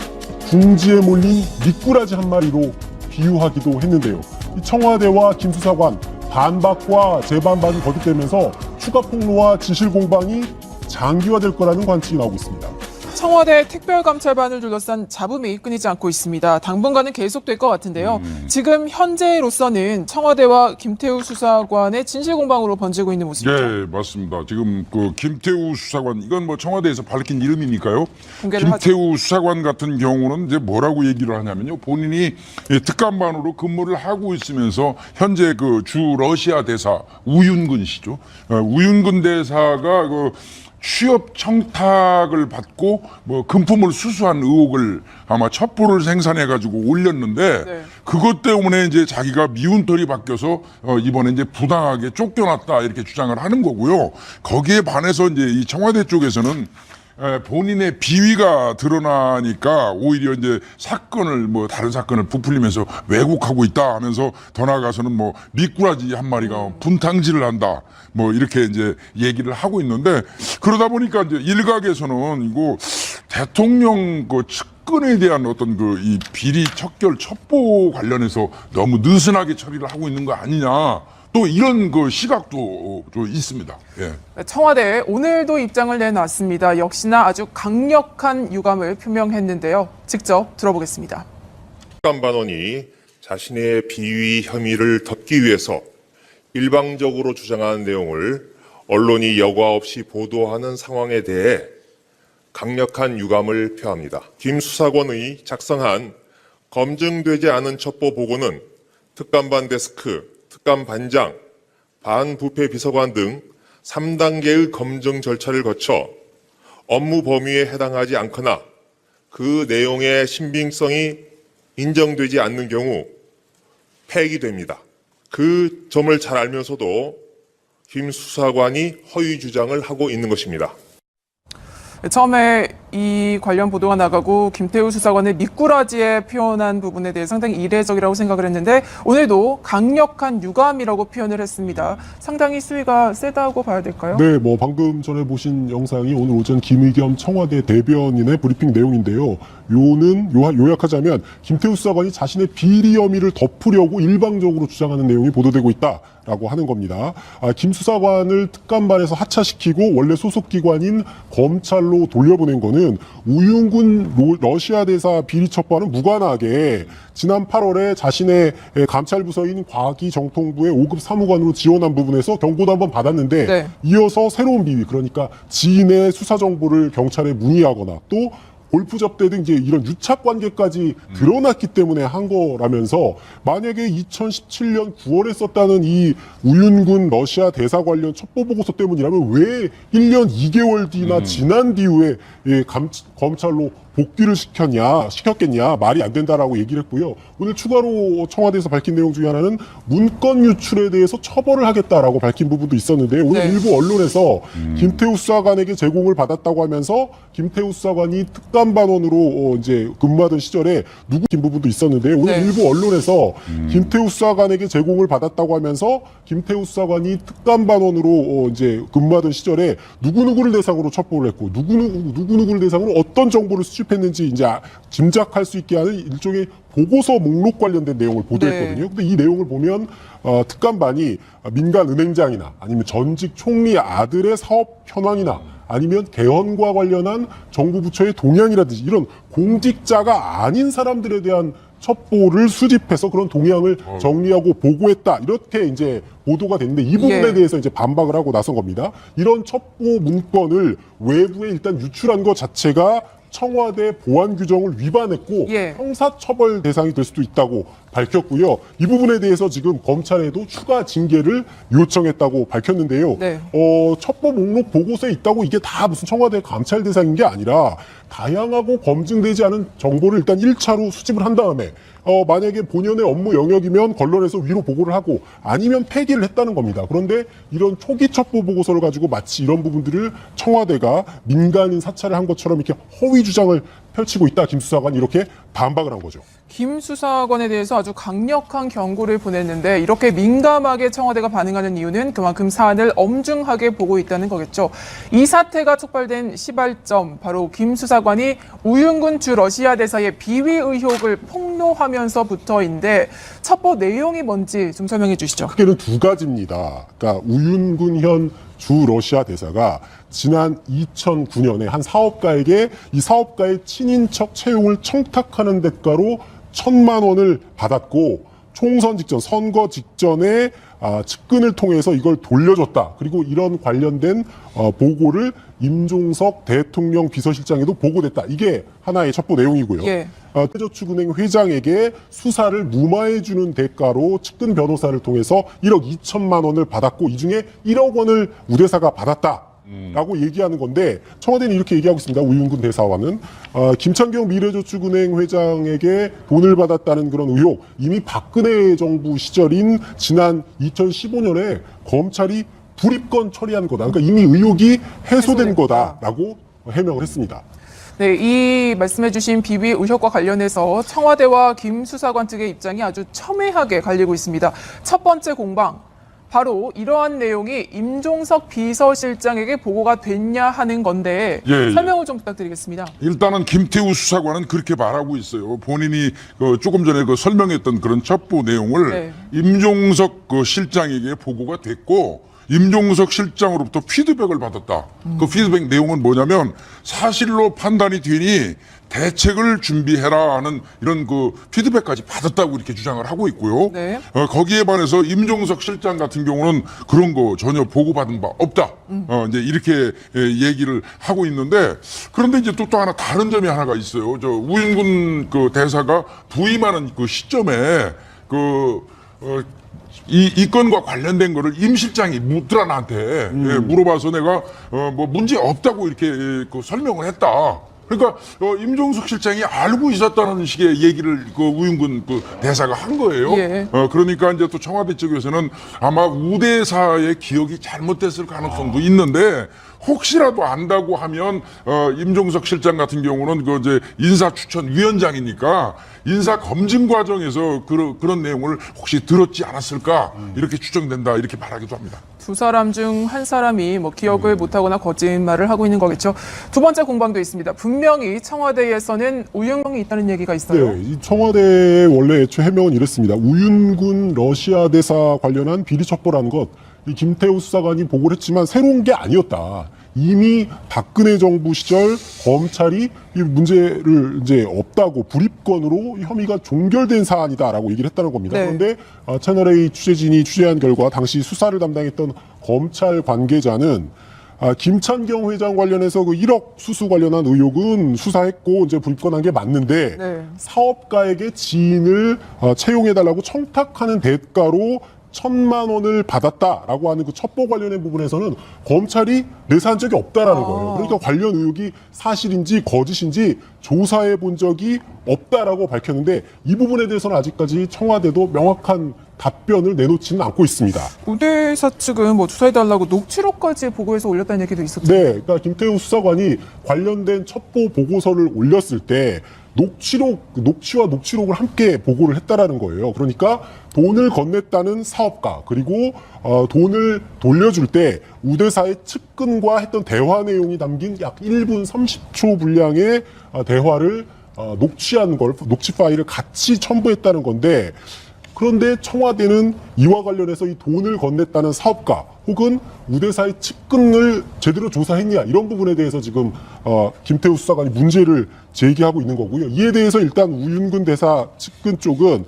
궁지에 몰린 미꾸라지 한 마리로 비유하기도 했는데요. 이 청와대와 김 수사관 반박과 재반박이 거듭되면서 추가 폭로와 진실 공방이 장기화될 거라는 관측이 나오고 있습니다. 청와대 특별감찰반을 둘러싼 잡음이 끊이지 않고 있습니다. 당분간은 계속될 것 같은데요. 지금 현재로서는 청와대와 김태우 수사관의 진실 공방으로 번지고 있는 모습이죠. 네, 맞습니다. 지금 그 김태우 수사관 이건 뭐 청와대에서 밝힌 이름이니까요. 공개를 김태우 수사관 같은 경우는 이제 뭐라고 얘기를 하냐면요. 본인이 특감반으로 근무를 하고 있으면서 현재 그 주 러시아 대사 우윤근 씨죠. 우윤근 대사가 그 취업 청탁을 받고 뭐 금품을 수수한 의혹을 아마 첩보를 생산해 가지고 올렸는데 네. 그것 때문에 이제 자기가 미운 털이 바뀌어서 이번에 이제 부당하게 쫓겨났다 이렇게 주장을 하는 거고요. 거기에 반해서 이제 이 청와대 쪽에서는 본인의 비위가 드러나니까 오히려 이제 사건을 뭐 다른 사건을 부풀리면서 왜곡하고 있다 하면서 더 나아가서는 뭐 미꾸라지 한 마리가 분탕질을 한다 뭐 이렇게 이제 얘기를 하고 있는데 그러다 보니까 이제 일각에서는 이거 대통령 그 측근에 대한 어떤 그 이 비리 척결 첩보 관련해서 너무 느슨하게 처리를 하고 있는 거 아니냐. 또 이런 그 시각도 좀 있습니다. 예. 청와대에 오늘도 입장을 내놨습니다. 역시나 아주 강력한 유감을 표명했는데요. 직접 들어보겠습니다. 특감반원이 자신의 비위 혐의를 덮기 위해서 일방적으로 주장하는 내용을 언론이 여과 없이 보도하는 상황에 대해 강력한 유감을 표합니다. 김 수사관의 작성한 검증되지 않은 첩보 보고는 특감반 데스크, 특감반장, 반부패 비서관 등 3단계의 검증 절차를 거쳐 업무 범위에 해당하지 않거나 그 내용의 신빙성이 인정되지 않는 경우 폐기됩니다. 그 점을 잘 알면서도 김 수사관이 허위 주장을 하고 있는 것입니다. 처음에 이 관련 보도가 나가고 김태우 수사관의 미꾸라지에 표현한 부분에 대해 상당히 이례적이라고 생각을 했는데 오늘도 강력한 유감이라고 표현을 했습니다. 상당히 수위가 세다고 봐야 될까요? 네, 뭐 방금 전에 보신 영상이 오늘 오전 김의겸 청와대 대변인의 브리핑 내용인데요. 요약하자면 김태우 수사관이 자신의 비리 혐의를 덮으려고 일방적으로 주장하는 내용이 보도되고 있다라고 하는 겁니다. 김 수사관을 특감반에서 하차시키고 원래 소속 기관인 검찰로 돌려보낸 거는 우윤군 러시아 대사 비리 첩보와는 무관하게 지난 8월에 자신의 감찰 부서인 과기정통부의 5급 사무관으로 지원한 부분에서 경고도 한번 받았는데 네. 이어서 새로운 비위, 그러니까 지인의 수사 정보를 경찰에 문의하거나 또 골프 접대 등 이제 이런 유착 관계까지 드러났기 때문에 한 거라면서 만약에 2017년 9월에 썼다는 이 우윤군 러시아 대사 관련 첩보 보고서 때문이라면 왜 1년 2개월 뒤나 지난 뒤에 검찰로 복귀를 시켰겠냐, 말이 안 된다라고 얘기를 했고요. 오늘 추가로 청와대에서 밝힌 내용 중에 하나는 문건 유출에 대해서 처벌을 하겠다라고 밝힌 부분도 있었는데 오늘 네. 일부 언론에서 김태우 수사관에게 제공을 받았다고 하면서 김태우 수사관이 특감반원으로 이제 근무하던 시절에 누구인 부분도 있었는데 오늘 네. 일부 언론에서 김태우 수사관에게 제공을 받았다고 하면서 김태우 수사관이 특감반원으로 이제 근무하던 시절에 누구누구를 대상으로 첩보를 했고 누구누구를 대상으로 어떤 정보를 수집했는지 이제 짐작할 수 있게 하는 일종의 보고서 목록 관련된 내용을 보도했거든요. 근데 이 내용을 보면 특감반이 민간 은행장이나 아니면 전직 총리 아들의 사업 현황이나 아니면 개헌과 관련한 정부 부처의 동향이라든지 이런 공직자가 아닌 사람들에 대한 첩보를 수집해서 그런 동향을 정리하고 보고했다. 이렇게 이제 보도가 됐는데 이 부분에 예. 대해서 이제 반박을 하고 나선 겁니다. 이런 첩보 문건을 외부에 일단 유출한 것 자체가 청와대 보안 규정을 위반했고 예. 형사처벌 대상이 될 수도 있다고 밝혔고요. 이 부분에 대해서 지금 검찰에도 추가 징계를 요청했다고 밝혔는데요. 네. 첩보 목록 보고서에 있다고 이게 다 무슨 청와대 감찰 대상인 게 아니라 다양하고 검증되지 않은 정보를 일단 1차로 수집을 한 다음에 만약에 본연의 업무 영역이면 걸러내서 위로 보고를 하고 아니면 폐기를 했다는 겁니다. 그런데 이런 초기 첩보 보고서를 가지고 마치 이런 부분들을 청와대가 민간인 사찰을 한 것처럼 이렇게 허위 주장을 펼치고 있다. 김 수사관이 이렇게 반박을 한 거죠. 김 수사관에 대해서 아주 강력한 경고를 보냈는데 이렇게 민감하게 청와대가 반응하는 이유는 그만큼 사안을 엄중하게 보고 있다는 거겠죠. 이 사태가 촉발된 시발점, 바로 김 수사관이 우윤군 주 러시아 대사의 비위 의혹을 폭로하면서부터인데 첩보 내용이 뭔지 좀 설명해 주시죠. 크게는 두 가지입니다. 그러니까 우윤군 현 주 러시아 대사가 지난 2009년에 한 사업가에게 이 사업가의 친인척 채용을 청탁하는 대가로 1,000만 원을 받았고 총선 직전, 선거 직전에 측근을 통해서 이걸 돌려줬다. 그리고 이런 관련된 보고를 임종석 대통령 비서실장에도 보고됐다. 이게 하나의 첩보 내용이고요. 예. 태저축은행 회장에게 수사를 무마해주는 대가로 측근 변호사를 통해서 1억 2천만 원을 받았고 이 중에 1억 원을 우 대사가 받았다. 라고 얘기하는 건데 청와대는 이렇게 얘기하고 있습니다. 우윤군 대사와는 김창경 미래저축은행 회장에게 돈을 받았다는 그런 의혹 이미 박근혜 정부 시절인 지난 2015년에 검찰이 불입건 처리한 거다. 그러니까 이미 의혹이 해소된 거다라고 해명을 했습니다. 네, 이 말씀해주신 비위 의혹과 관련해서 청와대와 김 수사관 측의 입장이 아주 첨예하게 갈리고 있습니다. 첫 번째 공방. 바로 이러한 내용이 임종석 비서실장에게 보고가 됐냐 하는 건데 예. 설명을 좀 부탁드리겠습니다. 일단은 김태우 수사관은 그렇게 말하고 있어요. 본인이 조금 전에 설명했던 그런 첩보 내용을 네. 임종석 실장에게 보고가 됐고 임종석 실장으로부터 피드백을 받았다. 그 피드백 내용은 뭐냐면 사실로 판단이 되니 대책을 준비해라 하는 이런 피드백까지 받았다고 이렇게 주장을 하고 있고요. 네. 거기에 반해서 임종석 실장 같은 경우는 그런 거 전혀 보고받은 바 없다. 이제 이렇게 얘기를 하고 있는데 그런데 이제 또 하나 다른 점이 하나가 있어요. 우윤군 대사가 부임하는 그 시점에 이 건과 관련된 거를 임 실장이 묻더라 나한테 물어봐서 내가 뭐 문제 없다고 이렇게 설명을 했다. 그러니까 임종석 실장이 알고 있었다는 식의 얘기를 우윤군 대사가 한 거예요. 예. 그러니까 이제 또 청와대 쪽에서는 아마 우 대사의 기억이 잘못됐을 가능성도 있는데 혹시라도 안다고 하면 임종석 실장 같은 경우는 그 이제 인사추천위원장이니까 인사 검증 과정에서 그런 내용을 혹시 들었지 않았을까 이렇게 추정된다 이렇게 말하기도 합니다. 두 사람 중 한 사람이 뭐 기억을 못하거나 거짓말을 하고 있는 거겠죠. 두 번째 공방도 있습니다. 분명히 청와대에서는 우윤경이 있다는 얘기가 있어요. 네, 이 청와대의 원래 애초 해명은 이랬습니다. 우윤군 러시아 대사 관련한 비리 첩보라는 것, 이 김태우 수사관이 보고를 했지만 새로운 게 아니었다. 이미 박근혜 정부 시절 검찰이 이 문제를 이제 없다고 불입건으로 혐의가 종결된 사안이다라고 얘기를 했다는 겁니다. 네. 그런데 채널A 취재진이 취재한 결과 당시 수사를 담당했던 검찰 관계자는 김찬경 회장 관련해서 그 1억 수수 관련한 의혹은 수사했고 이제 불입건한 게 맞는데 네. 사업가에게 지인을 채용해달라고 청탁하는 대가로 1,000만 원을 받았다라고 하는 그 첩보 관련된 부분에서는 검찰이 내사한 적이 없다라는 거예요. 그러니까 관련 의혹이 사실인지 거짓인지 조사해 본 적이 없다라고 밝혔는데 이 부분에 대해서는 아직까지 청와대도 명확한 답변을 내놓지는 않고 있습니다. 우대사 측은 뭐 조사해달라고 녹취록까지 보고해서 올렸다는 얘기도 있었죠. 네, 그러니까 김태우 수사관이 관련된 첩보 보고서를 올렸을 때 녹취와 녹취록을 함께 보고를 했다라는 거예요. 그러니까 돈을 건넸다는 사업가 그리고 돈을 돌려줄 때 우대사의 측근과 했던 대화 내용이 담긴 약 1분 30초 분량의 대화를 녹취한 걸 녹취 파일을 같이 첨부했다는 건데 그런데 청와대는 이와 관련해서 이 돈을 건넸다는 사업가 혹은 우대사의 측근을 제대로 조사했냐 이런 부분에 대해서 지금 김태우 수사관이 문제를 제기하고 있는 거고요. 이에 대해서 일단 우윤근 대사 측근 쪽은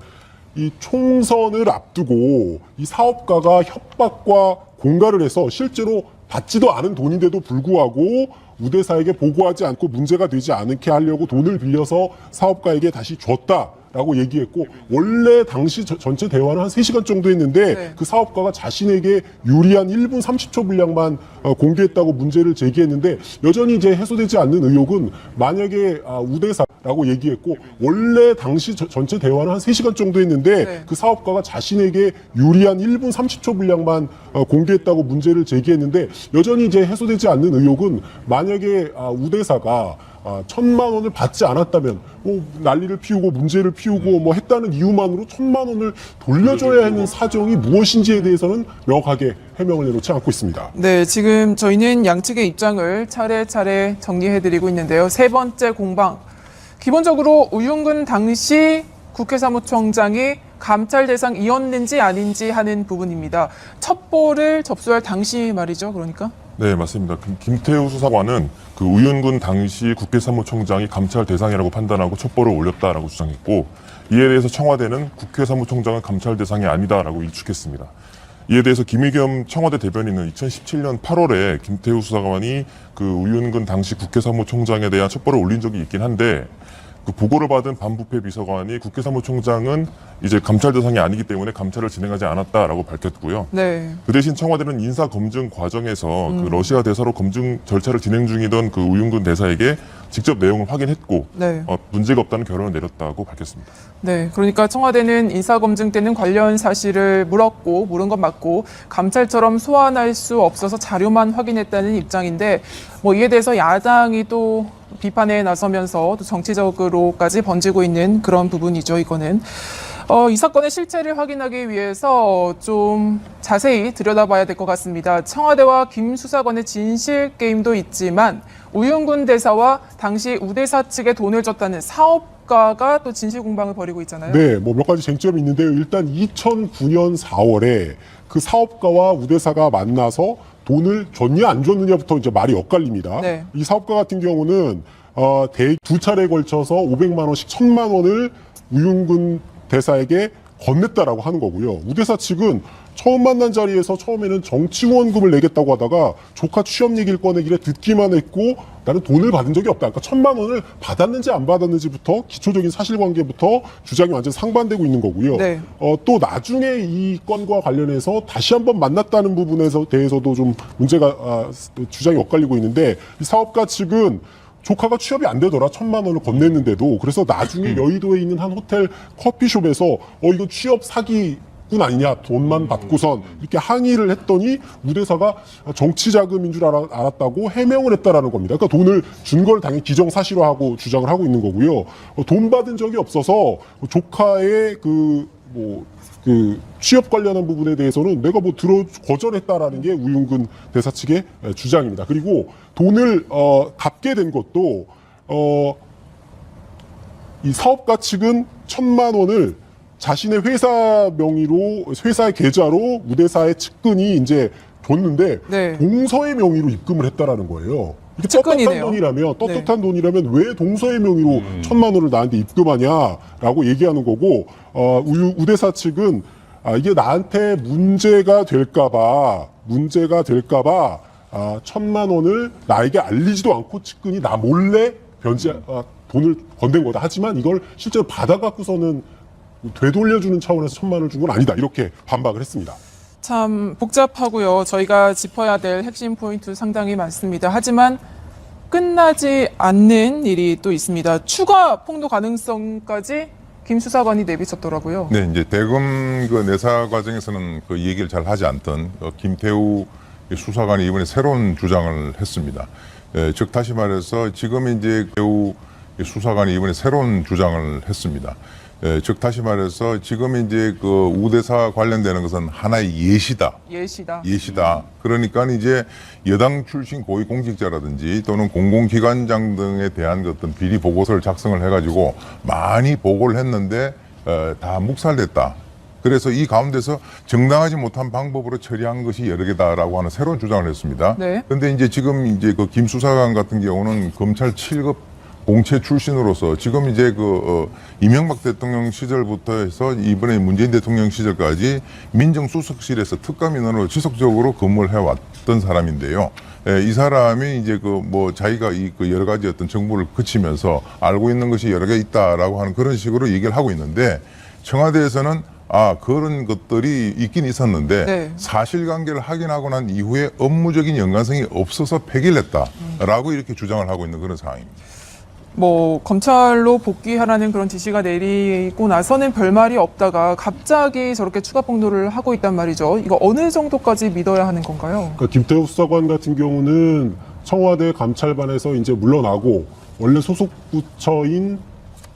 이 총선을 앞두고 이 사업가가 협박과 공갈을 해서 실제로 받지도 않은 돈인데도 불구하고 우대사에게 보고하지 않고 문제가 되지 않게 하려고 돈을 빌려서 사업가에게 다시 줬다라고 얘기했고 원래 당시 전체 대화는 한 3시간 정도 했는데 네. 그 사업가가 자신에게 유리한 1분 30초 분량만 공개했다고 문제를 제기했는데 여전히 이제 해소되지 않는 의혹은 만약에 우대사라고 얘기했고 원래 당시 전체 대화는 한 3시간 정도 했는데 네. 그 사업가가 자신에게 유리한 1분 30초 분량만 공개했다고 문제를 제기했는데 여전히 이제 해소되지 않는 의혹은 만약에 우대사가 1,000만 원을 받지 않았다면 난리를 피우고 문제를 피우고 뭐 했다는 이유만으로 1,000만 원을 돌려줘야 하는 사정이 무엇인지에 대해서는 명확하게 해명을 내놓지 않고 있습니다. 네, 지금 저희는 양측의 입장을 차례차례 정리해드리고 있는데요. 세 번째 공방. 기본적으로 우윤근 당시 국회 사무총장이 감찰 대상이었는지 아닌지 하는 부분입니다. 첩보를 접수할 당시 말이죠, 그러니까? 네, 맞습니다. 김태우 수사관은 그 우윤근 당시 국회 사무총장이 감찰 대상이라고 판단하고 첩보를 올렸다라고 주장했고 이에 대해서 청와대는 국회 사무총장은 감찰 대상이 아니다라고 일축했습니다. 이에 대해서 김의겸 청와대 대변인은 2017년 8월에 김태우 수사관이 그 우윤근 당시 국회 사무총장에 대한 첩보를 올린 적이 있긴 한데 그 보고를 받은 반부패 비서관이 국회 사무총장은 이제 감찰 대상이 아니기 때문에 감찰을 진행하지 않았다라고 밝혔고요. 네. 그 대신 청와대는 인사 검증 과정에서 그 러시아 대사로 검증 절차를 진행 중이던 그 우윤근 대사에게 직접 내용을 확인했고 네. 문제가 없다는 결론을 내렸다고 밝혔습니다. 네, 그러니까 청와대는 인사검증 때는 관련 사실을 물었고 물은 건 맞고 감찰처럼 소환할 수 없어서 자료만 확인했다는 입장인데 뭐 이에 대해서 야당이 또 비판에 나서면서 또 정치적으로까지 번지고 있는 그런 부분이죠, 이거는. 이 사건의 실체를 확인하기 위해서 좀 자세히 들여다봐야 될 것 같습니다. 청와대와 김 수사관의 진실 게임도 있지만 우윤근 대사와 당시 우대사 측에 돈을 줬다는 사업가가 또 진실 공방을 벌이고 있잖아요. 네, 뭐 몇 가지 쟁점이 있는데요. 일단 2009년 4월에 그 사업가와 우대사가 만나서 돈을 줬냐 안 줬느냐부터 이제 말이 엇갈립니다. 네. 이 사업가 같은 경우는 두 차례에 걸쳐서 500만 원씩 1,000만 원을 우윤근 대사에게 건넸다라고 하는 거고요. 우대사 측은 처음 만난 자리에서 처음에는 정치 후원금을 내겠다고 하다가 조카 취업 얘기를 꺼내길래 듣기만 했고 나는 돈을 받은 적이 없다. 그러니까 1,000만 원을 받았는지 안 받았는지부터 기초적인 사실관계부터 주장이 완전 상반되고 있는 거고요. 네. 또 나중에 이 건과 관련해서 다시 한번 만났다는 부분에 대해서도 좀 문제가 주장이 엇갈리고 있는데 이 사업가 측은 조카가 취업이 안 되더라. 1,000만 원을 건넸는데도. 그래서 나중에 여의도에 있는 한 호텔 커피숍에서 이거 취업 사기 직군 아니냐, 돈만 받고선 이렇게 항의를 했더니 우대사가 정치 자금인 줄 알았다고 해명을 했다라는 겁니다. 그러니까 돈을 준 걸 당연히 기정사실화하고 주장을 하고 있는 거고요. 돈 받은 적이 없어서 조카의 그 취업 관련한 부분에 대해서는 내가 뭐 거절했다라는 게 우윤근 대사 측의 주장입니다. 그리고 돈을 갚게 된 것도 이 사업가 측은 1,000만 원을 자신의 회사 명의로, 회사의 계좌로 우대사의 측근이 이제 줬는데 네. 동서의 명의로 입금을 했다라는 거예요. 이게 측근이네요. 떳떳한 돈이라면 왜 동서의 명의로 1,000만 원을 나한테 입금하냐라고 얘기하는 거고, 우대사 측은 이게 나한테 문제가 될까봐 1,000만 원을 나에게 알리지도 않고 측근이 나 몰래 돈을 건넨 거다. 하지만 이걸 실제로 받아갖고서는 되돌려주는 차원에서 1,000만 원을 준 건 아니다. 이렇게 반박을 했습니다. 참 복잡하고요. 저희가 짚어야 될 핵심 포인트 상당히 많습니다. 하지만 끝나지 않는 일이 또 있습니다. 추가 폭로 가능성까지 김 수사관이 내비쳤더라고요. 네, 이제 대검 그 내사 과정에서는 그 얘기를 잘 하지 않던 김태우 수사관이 이번에 새로운 주장을 했습니다. 즉 다시 말해서 지금 이제 태우 수사관이 이번에 새로운 주장을 했습니다. 즉 다시 말해서 지금 이제 그 우대사 관련되는 것은 하나의 예시다. 그러니까 이제 여당 출신 고위공직자라든지 또는 공공기관장 등에 대한 어떤 비리 보고서를 작성을 해가지고 많이 보고를 했는데 다 묵살됐다. 그래서 이 가운데서 정당하지 못한 방법으로 처리한 것이 여러 개다라고 하는 새로운 주장을 했습니다. 그런데 이제 지금 이제 그 김 수사관 같은 경우는 검찰 7급 공채 출신으로서 지금 이제 이명박 대통령 시절부터 해서 이번에 문재인 대통령 시절까지 민정수석실에서 특감인원으로 지속적으로 근무를 해왔던 사람인데요. 이 사람이 이제 자기가 여러 가지 어떤 정보를 거치면서 알고 있는 것이 여러 개 있다라고 하는 그런 식으로 얘기를 하고 있는데 청와대에서는 그런 것들이 있긴 있었는데 사실관계를 확인하고 난 이후에 업무적인 연관성이 없어서 폐기를 했다라고 이렇게 주장을 하고 있는 그런 상황입니다. 검찰로 복귀하라는 그런 지시가 내리고 나서는 별말이 없다가 갑자기 저렇게 추가 폭로를 하고 있단 말이죠. 이거 어느 정도까지 믿어야 하는 건가요? 그러니까 김태우 수사관 같은 경우는 청와대 감찰반에서 이제 물러나고 원래 소속 부처인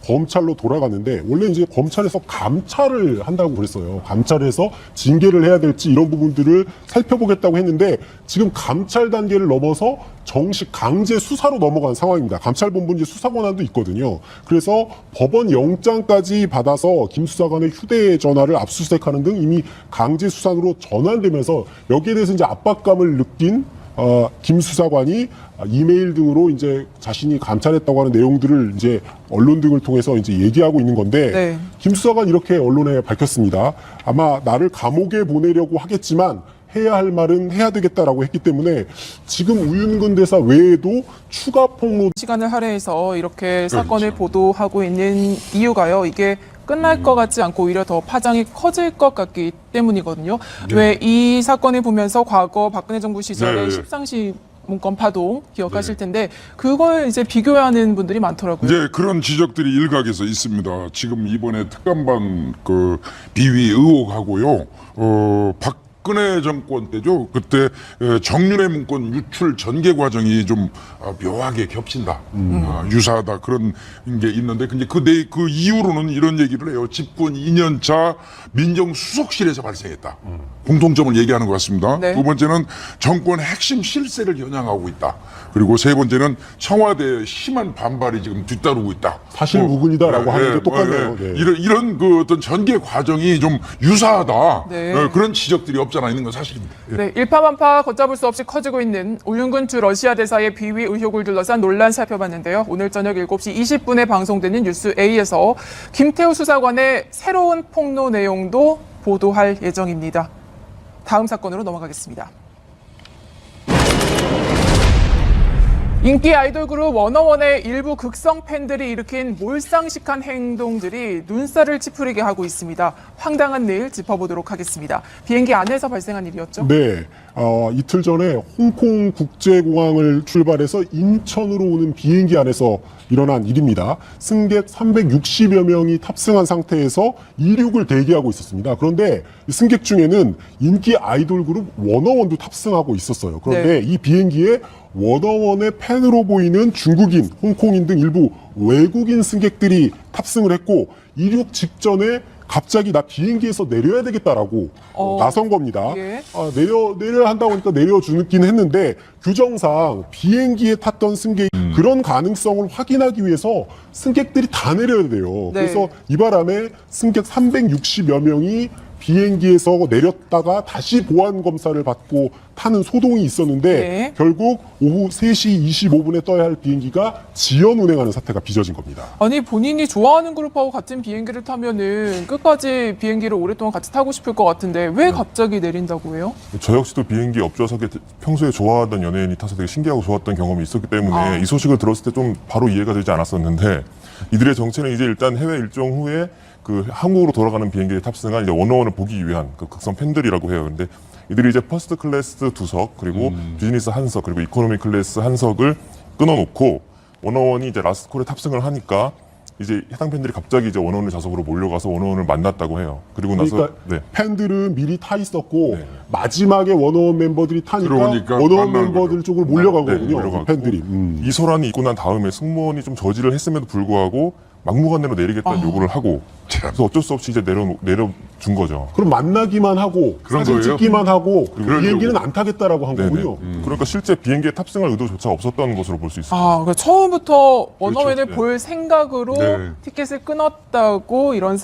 검찰로 돌아갔는데 원래 이제 검찰에서 감찰을 한다고 그랬어요. 감찰해서 징계를 해야 될지 이런 부분들을 살펴보겠다고 했는데 지금 감찰 단계를 넘어서 정식 강제 수사로 넘어간 상황입니다. 감찰본부 이제 수사 권한도 있거든요. 그래서 법원 영장까지 받아서 김 수사관의 휴대전화를 압수수색하는 등 이미 강제 수사로 전환되면서 여기에 대해서 이제 압박감을 느낀 김 수사관이 이메일 등으로 이제 자신이 감찰했다고 하는 내용들을 이제 언론 등을 통해서 이제 얘기하고 있는 건데 김 수사관 이렇게 언론에 밝혔습니다. 아마 나를 감옥에 보내려고 하겠지만 해야 할 말은 해야 되겠다라고 했기 때문에 지금 우윤근 대사 외에도 추가 폭로 시간을 할애해서 이렇게 사건을 보도하고 있는 이유가요. 이게 끝날 것 같지 않고 오히려 더 파장이 커질 것 같기 때문이거든요. 왜 이 사건을 보면서 과거 박근혜 정부 시절의 십상시 문건 파동 기억하실 텐데 그걸 이제 비교하는 분들이 많더라고요. 이제 그런 지적들이 일각에서 있습니다. 지금 이번에 특감반 비위 의혹하고요. 박근혜 정권 때죠. 그때 정윤회 문건 유출 전개 과정이 좀 묘하게 겹친다. 유사하다. 그런 게 있는데 근데 그 이후로는 이런 얘기를 해요. 집권 2년차 민정수석실에서 발생했다. 공통점을 얘기하는 것 같습니다. 두 번째는 정권의 핵심 실세를 겨냥하고 있다. 그리고 세 번째는 청와대의 심한 반발이 지금 뒤따르고 있다. 사실 무근이다라고 하는 게 똑같네요. 이런 어떤 전개 과정이 좀 유사하다. 그런 지적들이 없잖아 있는 건 사실입니다. 일파만파 걷잡을 수 없이 커지고 있는 우윤근 주 러시아 대사의 비위 의혹을 둘러싼 논란 살펴봤는데요. 오늘 저녁 7시 20분에 방송되는 뉴스 A에서 김태우 수사관의 새로운 폭로 내용도 보도할 예정입니다. 다음 사건으로 넘어가겠습니다. 인기 아이돌 그룹 워너원의 일부 극성 팬들이 일으킨 몰상식한 행동들이 눈살을 찌푸리게 하고 있습니다. 황당한 일 짚어보도록 하겠습니다. 비행기 안에서 발생한 일이었죠? 네. 이틀 전에 홍콩 국제공항을 출발해서 인천으로 오는 비행기 안에서 일어난 일입니다. 승객 360여 명이 탑승한 상태에서 이륙을 대기하고 있었습니다. 그런데 이 승객 중에는 인기 아이돌 그룹 워너원도 탑승하고 있었어요. 그런데 이 비행기에 워너원의 팬으로 보이는 중국인, 홍콩인 등 일부 외국인 승객들이 탑승을 했고 이륙 직전에 갑자기 나 비행기에서 내려야 되겠다라고 나선 겁니다. 예. 내려야 한다고 하니까 내려주긴 했는데 규정상 비행기에 탔던 승객이 그런 가능성을 확인하기 위해서 승객들이 다 내려야 돼요. 네. 그래서 이 바람에 승객 360여 명이 비행기에서 내렸다가 다시 보안 검사를 받고 타는 소동이 있었는데 네. 결국 오후 3시 25분에 떠야 할 비행기가 지연 운행하는 사태가 빚어진 겁니다. 아니 본인이 좋아하는 그룹하고 같은 비행기를 타면은 끝까지 비행기를 오랫동안 같이 타고 싶을 것 같은데 왜 갑자기 내린다고 해요? 저 역시도 비행기 옆좌석에 평소에 좋아하던 연예인이 타서 되게 신기하고 좋았던 경험이 있었기 때문에 이 소식을 들었을 때 좀 바로 이해가 되지 않았었는데 이들의 정체는 이제 일단 해외 일정 후에 그 한국으로 돌아가는 비행기에 탑승한 이제 워너원을 보기 위한 그 극성 팬들이라고 해요. 근데 이들이 이제 퍼스트 클래스 2석 그리고 비즈니스 1석 그리고 이코노미 클래스 1석을 끊어놓고 워너원이 이제 라스트콜에 탑승을 하니까 이제 해당 팬들이 갑자기 이제 워너원의 좌석으로 몰려가서 워너원을 만났다고 해요. 그리고 나서 그러니까 팬들은 미리 타 있었고 마지막에 워너원 멤버들이 타니까 들어오니까 워너원 만나는 멤버들 거죠. 쪽으로 몰려간 네, 거군요. 몰려가고. 팬들이. 이 소란이 있고 난 다음에 승무원이 좀 저지를 했음에도 불구하고 막무가내로 내리겠다는 요구를 하고 그래서 어쩔 수 없이 이제 내려준 거죠. 그럼 만나기만 하고 그런 사진 거예요? 찍기만 하고 그러려고. 비행기는 안 타겠다라고 한 네네. 거군요. 그러니까 실제 비행기에 탑승할 의도조차 없었던 것으로 볼 수 있습니다. 그러니까 처음부터 워너맨을 네. 볼 생각으로 네. 티켓을 끊었다고 이런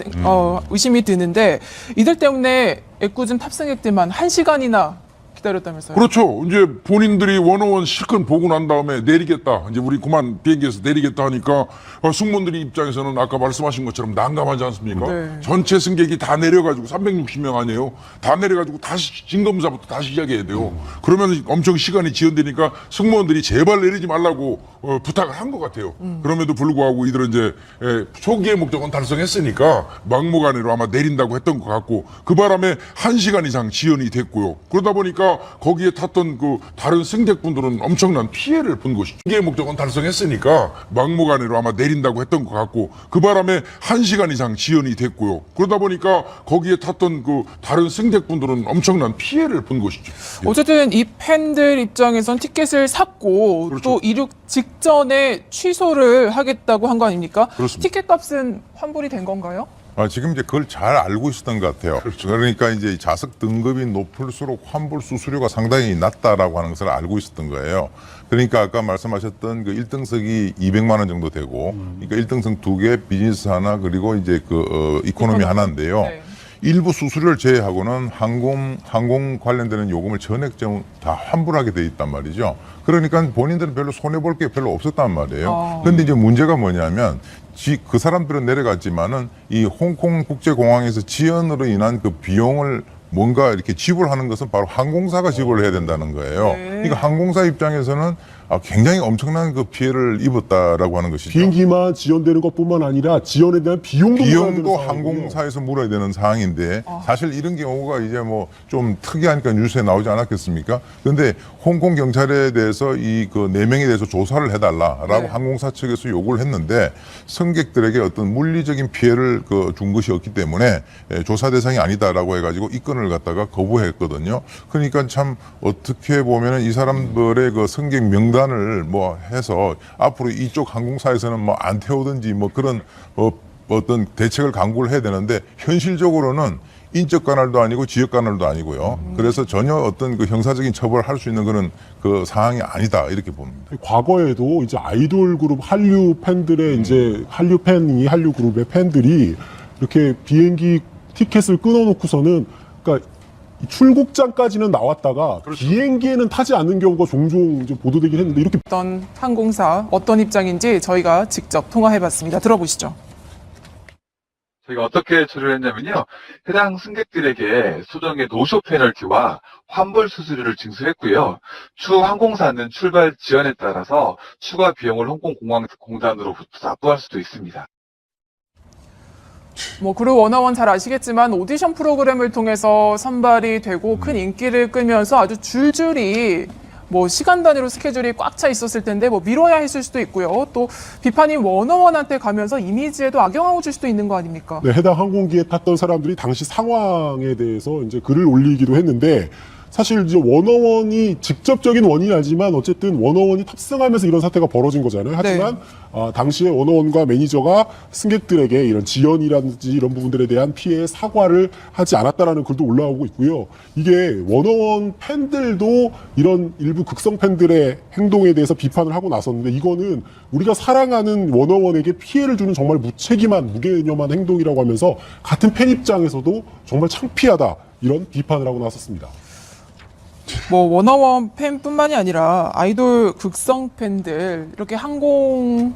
의심이 드는데 이들 때문에 애꿎은 탑승객들만 1시간이나 기다렸다면서요? 그렇죠. 이제 본인들이 워너원 실컷 보고 난 다음에 내리겠다. 이제 우리 그만 비행기에서 내리겠다 하니까 승무원들이 입장에서는 아까 말씀하신 것처럼 난감하지 않습니까? 네. 전체 승객이 다 내려가지고 360명 아니에요. 다 내려가지고 다시 진검사부터 다시 시작해야 돼요. 그러면 엄청 시간이 지연되니까 승무원들이 제발 내리지 말라고 부탁을 한 것 같아요. 그럼에도 불구하고 이들은 이제 초기의 목적은 달성했으니까 막무가내로 아마 내린다고 했던 것 같고 그 바람에 1시간 이상 지연이 됐고요. 그러다 보니까 거기에 탔던 그 다른 승객분들은 엄청난 피해를 본 것이죠. 초기의 목적은 달성했으니까 막무가내로 아마 내린다고 했던 것 같고 그 바람에 1시간 이상 지연이 됐고요. 그러다 보니까 거기에 탔던 그 다른 승객분들은 엄청난 피해를 본 것이죠. 어쨌든 이 팬들 입장에선 티켓을 샀고 그렇죠. 또 이륙 직전에 취소를 하겠다고 한 거 아닙니까? 그렇습니다. 티켓 값은 환불이 된 건가요? 지금 이제 그걸 잘 알고 있었던 것 같아요. 그러니까 이제 좌석 등급이 높을수록 환불 수수료가 상당히 낮다라고 하는 것을 알고 있었던 거예요. 그러니까 아까 말씀하셨던 그 1등석이 200만 원 정도 되고, 그러니까 1등석 2개, 비즈니스 하나, 그리고 이제 이코노미 하나인데요. 네. 일부 수수료를 제외하고는 항공 관련되는 요금을 전액 다 환불하게 돼 있단 말이죠. 그러니까 본인들은 별로 손해볼 게 별로 없었단 말이에요. 그런데 이제 문제가 뭐냐면 그 사람들은 내려갔지만은 이 홍콩 국제공항에서 지연으로 인한 그 비용을 뭔가 이렇게 지불하는 것은 바로 항공사가 지불을 해야 된다는 거예요. 네. 그러니까 항공사 입장에서는 굉장히 엄청난 그 피해를 입었다라고 하는 것이죠. 비행기만 지연되는 것뿐만 아니라 지연에 대한 비용도 물어야 되는 비용도 상황이군요. 항공사에서 물어야 되는 상황인데 사실 이런 경우가 이제 뭐 좀 특이하니까 뉴스에 나오지 않았겠습니까? 그런데 홍콩 경찰에 대해서 이 그 4명에 대해서 조사를 해달라라고 네. 항공사 측에서 요구를 했는데 승객들에게 어떤 물리적인 피해를 준 것이 없기 때문에 조사 대상이 아니다라고 해가지고 입건을 갖다가 거부했거든요. 그러니까 참 어떻게 보면은 이 사람들의 그 승객 명단을 뭐 해서 앞으로 이쪽 항공사에서는 뭐 안 태우든지 뭐 그런 어떤 대책을 강구를 해야 되는데 현실적으로는 인적 간할도 아니고 지역 간할도 아니고요. 그래서 전혀 어떤 그 형사적인 처벌을 할 수 있는 그런 그 상황이 아니다 이렇게 봅니다. 과거에도 이제 아이돌 그룹 한류 팬들의 이제 한류 그룹의 팬들이 이렇게 비행기 티켓을 끊어놓고서는 그러니까 출국장까지는 나왔다가 비행기에는 타지 않는 경우가 종종 이제 보도되긴 했는데 이렇게 어떤 항공사 어떤 입장인지 저희가 직접 통화해봤습니다. 들어보시죠. 저희가 어떻게 처리를 했냐면요. 해당 승객들에게 소정의 노쇼 페널티와 환불 수수료를 징수했고요. 추후 항공사는 출발 지연에 따라서 추가 비용을 홍콩공항공단으로부터 납부할 수도 있습니다. 뭐 그룹 워너원 잘 아시겠지만 오디션 프로그램을 통해서 선발이 되고 큰 인기를 끌면서 아주 줄줄이 뭐 시간 단위로 스케줄이 꽉 차 있었을 텐데 뭐 미뤄야 했을 수도 있고요. 또 비판이 워너원한테 가면서 이미지에도 악영향을 줄 수도 있는 거 아닙니까? 네, 해당 항공기에 탔던 사람들이 당시 상황에 대해서 이제 글을 올리기도 했는데 사실 이제 워너원이 직접적인 원인이 아니지만 어쨌든 워너원이 탑승하면서 이런 사태가 벌어진 거잖아요. 하지만 당시에 워너원과 매니저가 승객들에게 이런 지연이라든지 이런 부분들에 대한 피해에 사과를 하지 않았다라는 글도 올라오고 있고요. 이게 워너원 팬들도 이런 일부 극성 팬들의 행동에 대해서 비판을 하고 나섰는데 이거는 우리가 사랑하는 워너원에게 피해를 주는 정말 무책임한 무개념한 행동이라고 하면서 같은 팬 입장에서도 정말 창피하다 이런 비판을 하고 나섰습니다. 뭐 워너원 팬뿐만이 아니라 아이돌 극성 팬들 이렇게 항공을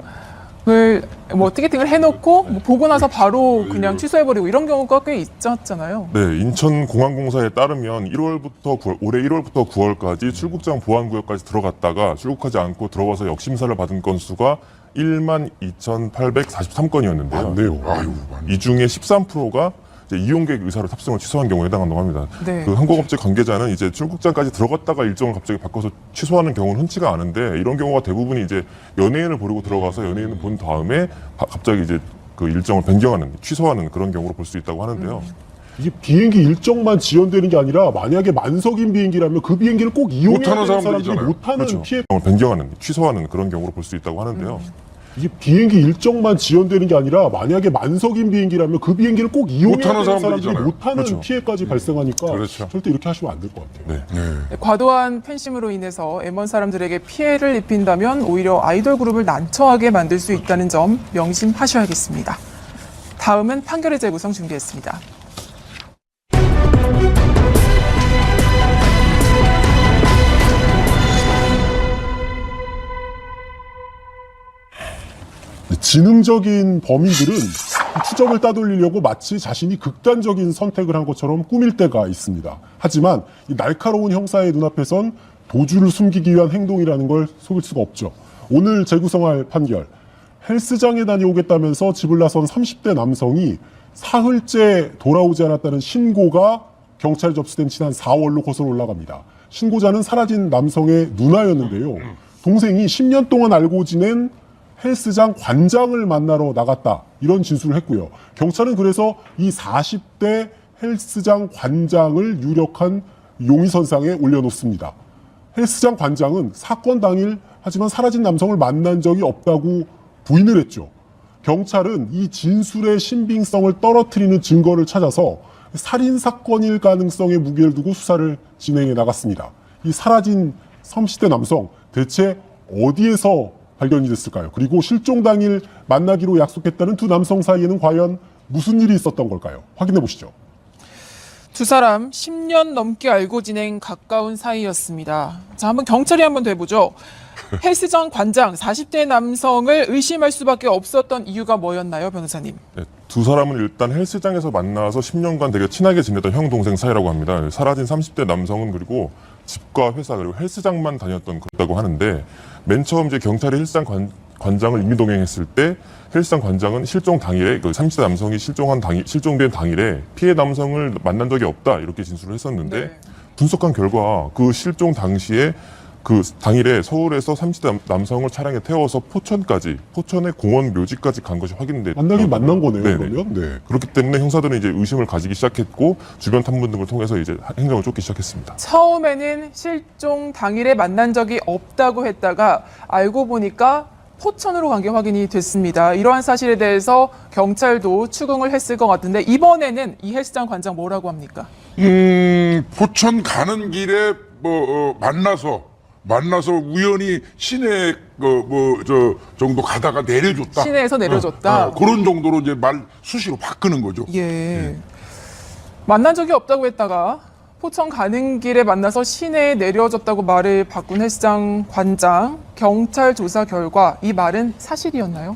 뭐 티켓팅을 해놓고 뭐 보고 나서 바로 그냥 취소해버리고 이런 경우가 꽤 있었잖아요. 네, 인천공항공사에 따르면 1월부터 올해 1월부터 9월까지 출국장 보안구역까지 들어갔다가 출국하지 않고 들어와서 역심사를 받은 건수가 12,843건이었는데요. 많네요. 아유, 이 중에 13%가 이용객 의사로 탑승을 취소한 경우에 해당한다고 합니다. 네. 그 항공업체 관계자는 이제 출국장까지 들어갔다가 일정을 갑자기 바꿔서 취소하는 경우는 흔치가 않은데 이런 경우가 대부분이 이제 연예인을 보려고 들어가서 연예인을 본 다음에 갑자기 이제 그 일정을 변경하는, 취소하는 그런 경우로 볼 수 있다고 하는데요. 이게 비행기 일정만 지연되는 게 아니라 만약에 만석인 비행기라면 그 비행기를 꼭 이용해야 못하는 되는 사람들이 사람들이 있잖아요. 못하는 그렇죠. 피해. 변경하는, 취소하는 그런 경우로 볼 수 있다고 하는데요. 이게 비행기 일정만 지연되는 게 아니라 만약에 만석인 비행기라면 그 비행기를 꼭 이용해야 못하는 되는 사람들이 사람들이 있잖아요. 못하는 그렇죠. 피해까지 발생하니까 그렇죠. 절대 이렇게 하시면 안 될 것 같아요. 네. 과도한 팬심으로 인해서 M1 사람들에게 피해를 입힌다면 오히려 아이돌 그룹을 난처하게 만들 수 있다는 점 명심하셔야겠습니다. 다음은 판결의 재구성 준비했습니다. 지능적인 범인들은 추적을 따돌리려고 마치 자신이 극단적인 선택을 한 것처럼 꾸밀 때가 있습니다. 하지만 이 날카로운 형사의 눈앞에선 도주를 숨기기 위한 행동이라는 걸 속일 수가 없죠. 오늘 재구성할 판결. 헬스장에 다녀오겠다면서 집을 나선 30대 남성이 사흘째 돌아오지 않았다는 신고가 경찰에 접수된 지난 4월로 거슬러 올라갑니다. 신고자는 사라진 남성의 누나였는데요. 동생이 10년 동안 알고 지낸 헬스장 관장을 만나러 나갔다. 이런 진술을 했고요. 경찰은 그래서 이 40대 헬스장 관장을 유력한 용의선상에 올려놓습니다. 헬스장 관장은 사건 당일 하지만 사라진 남성을 만난 적이 없다고 부인을 했죠. 경찰은 이 진술의 신빙성을 떨어뜨리는 증거를 찾아서 살인사건일 가능성에 무게를 두고 수사를 진행해 나갔습니다. 이 사라진 30대 남성 대체 어디에서 발견이 됐을까요? 그리고 실종 당일 만나기로 약속했다는 두 남성 사이에는 과연 무슨 일이 있었던 걸까요? 확인해 보시죠. 두 사람 10년 넘게 알고 지낸 가까운 사이였습니다. 자, 한번 경찰이 한번 더 해보죠. 헬스장 관장 40대 남성을 의심할 수밖에 없었던 이유가 뭐였나요, 변호사님? 네, 두 사람은 일단 헬스장에서 만나서 10년간 되게 친하게 지냈던 형 동생 사이라고 합니다. 사라진 30대 남성은 그리고 집과 회사 그리고 헬스장만 다녔던 거라고 하는데 맨 처음 이제 경찰이 헬스장 관장을 임의동행했을 때 헬스장 관장은 실종 당일에 그 30대 남성이 실종된 당일에 피해 남성을 만난 적이 없다 이렇게 진술을 했었는데 네. 분석한 결과 그 실종 당시에 그 당일에 서울에서 30대 남성을 차량에 태워서 포천의 공원 묘지까지 간 것이 확인됐다. 만나긴 만난 거네요. 네네. 그러면. 네. 그렇기 때문에 형사들은 이제 의심을 가지기 시작했고 주변 탐문 등을 통해서 이제 행정을 쫓기 시작했습니다. 처음에는 실종 당일에 만난 적이 없다고 했다가 알고 보니까 포천으로 간 게 확인이 됐습니다. 이러한 사실에 대해서 경찰도 추궁을 했을 것 같은데 이번에는 이 헬스장 관장 뭐라고 합니까? 포천 가는 길에 만나서 우연히 시내 정도 가다가 내려줬다. 시내에서 내려줬다. 그런 정도로 이제 말 수시로 바꾸는 거죠. 예. 만난 적이 없다고 했다가 포천 가는 길에 만나서 시내에 내려줬다고 말을 바꾼 헬스장 관장. 경찰 조사 결과 이 말은 사실이었나요?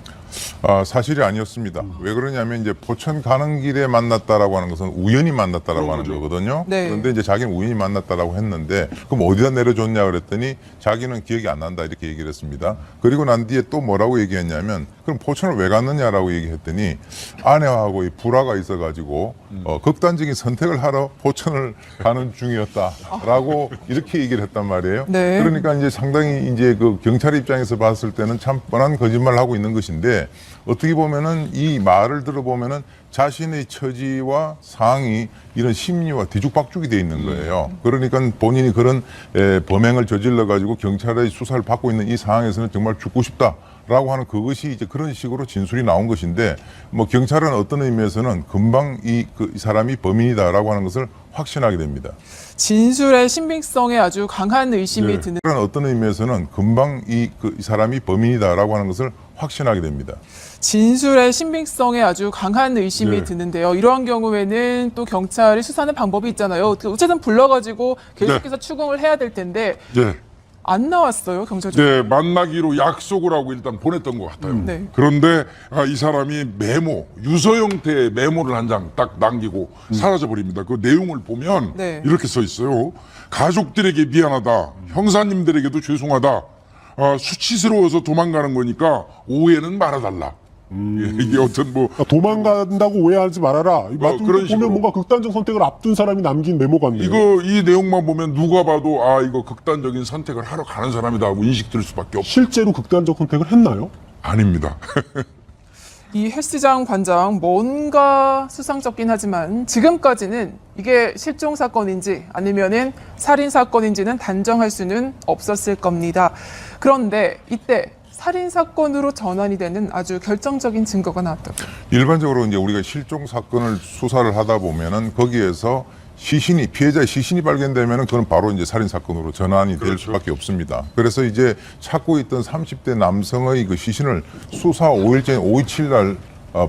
사실이 아니었습니다. 왜 그러냐면 이제 포천 가는 길에 만났다라고 하는 것은 우연히 만났다라고 하는 거거든요. 네. 그런데 이제 자기는 우연히 만났다라고 했는데 그럼 어디다 내려줬냐 그랬더니 자기는 기억이 안 난다 이렇게 얘기를 했습니다. 그리고 난 뒤에 또 뭐라고 얘기했냐면 그럼 포천을 왜 갔느냐라고 얘기했더니 아내하고 이 불화가 있어가지고 극단적인 선택을 하러 포천을 가는 중이었다라고 이렇게 얘기를 했단 말이에요. 네. 그러니까 이제 상당히 이제 그 경찰 입장에서 봤을 때는 참 뻔한 거짓말을 하고 있는 것인데 어떻게 보면은 이 말을 들어보면은 자신의 처지와 상황이 이런 심리와 뒤죽박죽이 돼 있는 거예요. 그러니까 본인이 그런 범행을 저질러 가지고 경찰의 수사를 받고 있는 이 상황에서는 정말 죽고 싶다라고 하는 그것이 이제 그런 식으로 진술이 나온 것인데 뭐 경찰은 어떤 의미에서는 금방 이 사람이 범인이다라고 하는 것을 확신하게 됩니다. 진술의 신빙성에 아주 강한 의심이 드는. 그런 어떤 의미에서는 금방 이 사람이 범인이다라고 하는 것을 확신하게 됩니다. 진술의 신빙성에 아주 강한 의심이 네. 드는데요. 이러한 경우에는 또 경찰이 수사하는 방법이 있잖아요. 어쨌든 불러가지고 계속해서 추궁을 해야 될 텐데 네. 안 나왔어요, 경찰청. 네, 만나기로 약속을 하고 일단 보냈던 것 같아요. 네. 그런데 이 사람이 메모, 유서 형태의 메모를 한 장 딱 남기고 사라져 버립니다. 그 내용을 보면 네. 이렇게 써 있어요. 가족들에게 미안하다. 형사님들에게도 죄송하다. 수치스러워서 도망가는 거니까 오해는 말아달라. 예, 이게 어떤 뭐 도망간다고 오해하지 말아라. 그런 보면 식으로. 뭔가 극단적 선택을 앞둔 사람이 남긴 메모 같네요. 이 내용만 보면 누가 봐도 이거 극단적인 선택을 하러 가는 사람이다 하고 인식될 수밖에 없. 실제로 극단적 선택을 했나요? 아닙니다. 이 헬스장 관장 뭔가 수상쩍긴 하지만 지금까지는 이게 실종 사건인지 아니면은 살인 사건인지는 단정할 수는 없었을 겁니다. 그런데 이때 살인 사건으로 전환이 되는 아주 결정적인 증거가 나왔다고요. 일반적으로 이제 우리가 실종 사건을 수사를 하다 보면은 거기에서 피해자의 시신이 발견되면은 그건 바로 이제 살인 사건으로 전환이 될 수밖에 없습니다. 그래서 이제 찾고 있던 30대 남성의 그 시신을 수사 5일 전에 5.27 날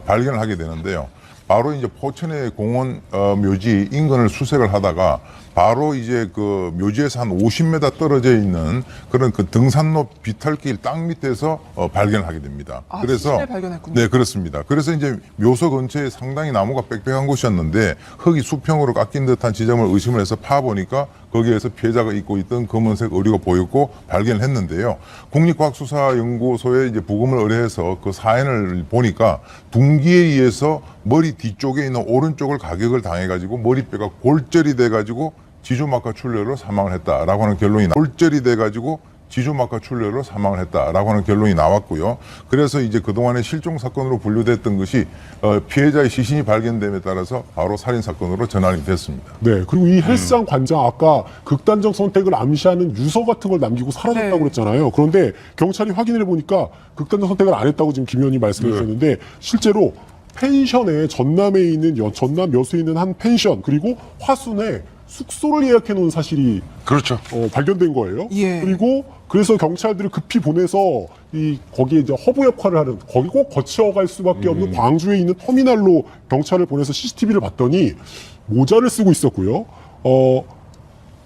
발견을 하게 되는데요. 바로 이제 포천의 공원 묘지 인근을 수색을 하다가 바로 이제 그 묘지에서 한 50m 떨어져 있는 그런 그 등산로 비탈길 땅 밑에서 발견을 하게 됩니다. 그래서 시신을 발견했군요. 네, 그렇습니다. 그래서 이제 묘소 근처에 상당히 나무가 빽빽한 곳이었는데 흙이 수평으로 깎인 듯한 지점을 의심을 해서 파보니까 거기에서 피해자가 입고 있던 검은색 의류가 보였고 발견을 했는데요. 국립과학수사연구소에 이제 부검을 의뢰해서 그 사연을 보니까 둔기에 의해서 머리 뒤쪽에 있는 오른쪽을 가격을 당해가지고 머리뼈가 골절이 돼가지고 지주막하 출혈로 사망을 했다라고 하는 결론이 지주막하 출혈로 사망을 했다라고 하는 결론이 나왔고요. 그래서 이제 그동안의 실종 사건으로 분류됐던 것이 피해자의 시신이 발견됨에 따라서 바로 살인 사건으로 전환이 됐습니다. 네. 그리고 이 헬스장 관장 아까 극단적 선택을 암시하는 유서 같은 걸 남기고 사라졌다고 네. 그랬잖아요. 그런데 경찰이 확인해 보니까 극단적 선택을 안 했다고 지금 김 의원이 말씀해 주셨는데 실제로 펜션에 전남 여수에 있는 한 펜션 그리고 화순에 숙소를 예약해 놓은 사실이 그렇죠. 발견된 거예요. 예. 그리고 그래서 경찰들을 급히 보내서 거기에 이제 허브 역할을 하는 거기 꼭 거쳐갈 수밖에 없는 광주에 있는 터미널로 경찰을 보내서 CCTV를 봤더니 모자를 쓰고 있었고요.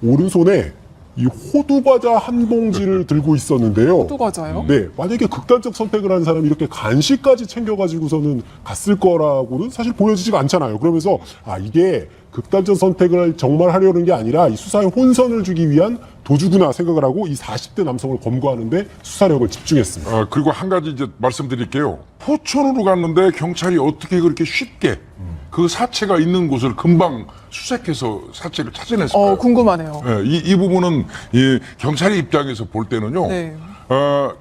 오른손에 이 호두 과자 한 봉지를 들고 있었는데요. 또 과자요? 네, 만약에 극단적 선택을 한 사람이 이렇게 간식까지 챙겨가지고서는 갔을 거라고는 사실 보여지지가 않잖아요. 그러면서 이게 극단적 선택을 정말 하려는 게 아니라 이 수사에 혼선을 주기 위한 도주구나 생각을 하고 이 40대 남성을 검거하는데 수사력을 집중했습니다. 그리고 한 가지 이제 말씀드릴게요. 포천으로 갔는데 경찰이 어떻게 그렇게 쉽게 그 사체가 있는 곳을 금방 수색해서 사체를 찾아냈을까요? 궁금하네요. 네, 이 부분은 이 경찰의 입장에서 볼 때는요. 네.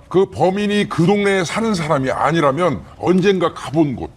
그 범인이 그 동네에 사는 사람이 아니라면 언젠가 가본 곳,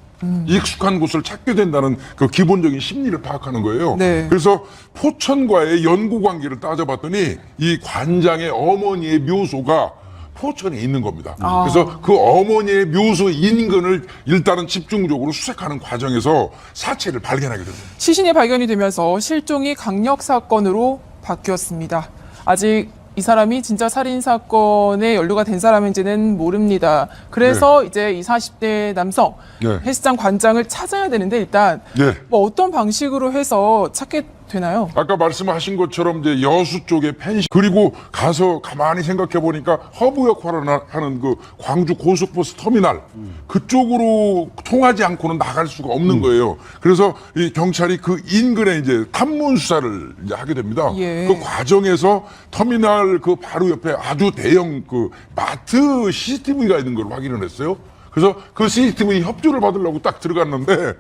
익숙한 곳을 찾게 된다는 그 기본적인 심리를 파악하는 거예요. 네. 그래서 포천과의 연구 관계를 따져봤더니 이 관장의 어머니의 묘소가 포천에 있는 겁니다. 그래서 그 어머니의 묘소 인근을 일단은 집중적으로 수색하는 과정에서 사체를 발견하게 됩니다. 시신이 발견이 되면서 실종이 강력 사건으로 바뀌었습니다. 아직 이 사람이 진짜 살인 사건에 연루가 된 사람인지는 모릅니다. 그래서 이제 이 40대 남성 헬스장 관장을 찾아야 되는데 일단 뭐 어떤 방식으로 해서 찾게 되나요? 아까 말씀하신 것처럼 이제 여수 쪽에 펜션 그리고 가서 가만히 생각해 보니까 허브 역할을 하는 그 광주 고속버스 터미널 그쪽으로 통하지 않고는 나갈 수가 없는 거예요. 그래서 이 경찰이 그 인근에 이제 탐문 수사를 이제 하게 됩니다. 예. 그 과정에서 터미널 그 바로 옆에 아주 대형 그 마트 CCTV가 있는 걸 확인을 했어요. 그래서 그 CCTV 협조를 받으려고 딱 들어갔는데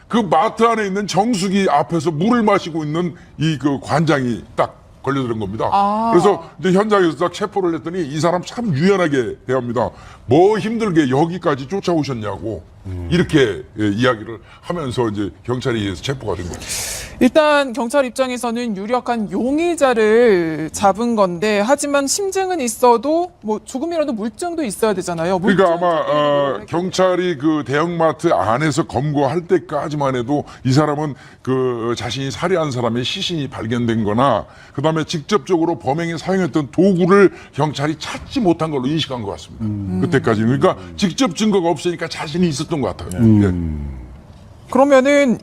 그 마트 안에 있는 정수기 앞에서 물을 마시고 있는 이 그 관장이 딱 걸려드는 겁니다. 그래서 이제 현장에서 딱 체포를 했더니 이 사람 참 유연하게 대합니다. 뭐 힘들게 여기까지 쫓아오셨냐고 이렇게 이야기를 하면서 이제 경찰에 의해서 체포가 된 거죠. 일단 경찰 입장에서는 유력한 용의자를 잡은 건데 하지만 심증은 있어도 뭐 조금이라도 물증도 있어야 되잖아요. 그러니까 아마 경찰이 그 대형마트 안에서 검거할 때까지만 해도 이 사람은 그 자신이 살해한 사람의 시신이 발견된 거나 그다음에 직접적으로 범행에 사용했던 도구를 경찰이 찾지 못한 걸로 인식한 것 같습니다. 그때까지는. 그러니까 직접 증거가 없으니까 자신이 있었던 것 같아요. 예. 그러면은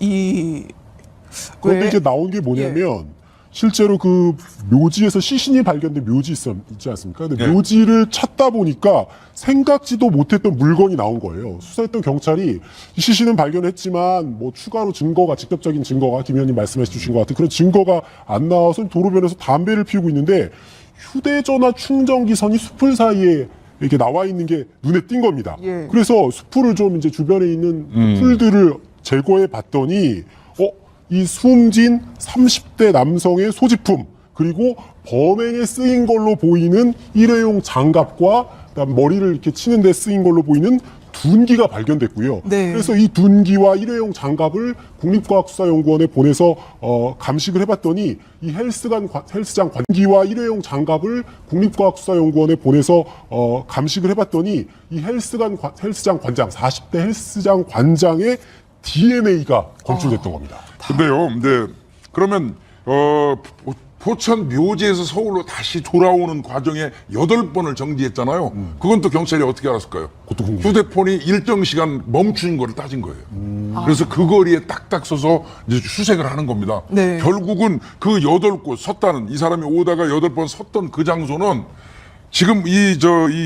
그런데 왜? 이제 나온 게 뭐냐면 실제로 그 묘지에서 시신이 발견된 묘지 있지 않습니까? 근데 묘지를 찾다 보니까 생각지도 못했던 물건이 나온 거예요. 수사했던 경찰이 이 시신은 발견했지만 뭐 추가로 증거가 직접적인 증거가 김 의원님 말씀해 주신 것 같은 그런 증거가 안 나와서 도로변에서 담배를 피우고 있는데 휴대전화 충전기 선이 숲을 사이에 이렇게 나와 있는 게 눈에 띈 겁니다. 예. 그래서 숲을 좀 이제 주변에 있는 풀들을 제거해 봤더니 이 숨진 30대 남성의 소지품 그리고 범행에 쓰인 걸로 보이는 일회용 장갑과 그다음 머리를 이렇게 치는 데 쓰인 걸로 보이는 둔기가 발견됐고요. 네. 그래서 이 둔기와 일회용 장갑을 국립과학수사연구원에 보내서 감식을 해봤더니 이 헬스장 관기와 일회용 장갑을 국립과학수사연구원에 보내서 감식을 해봤더니 이 헬스장 관장 40대 헬스장 관장의 DNA가 검출됐던 겁니다. 근데요, 그러면 포천 묘지에서 서울로 다시 돌아오는 과정에 8번을 정지했잖아요. 그건 또 경찰이 어떻게 알았을까요? 그것도 궁금해요. 휴대폰이 일정 시간 멈춘 거를 따진 거예요. 그래서 그 거리에 딱딱 서서 이제 수색을 하는 겁니다. 네. 결국은 그 8곳 섰다는 이 사람이 오다가 8번 섰던 그 장소는 지금 이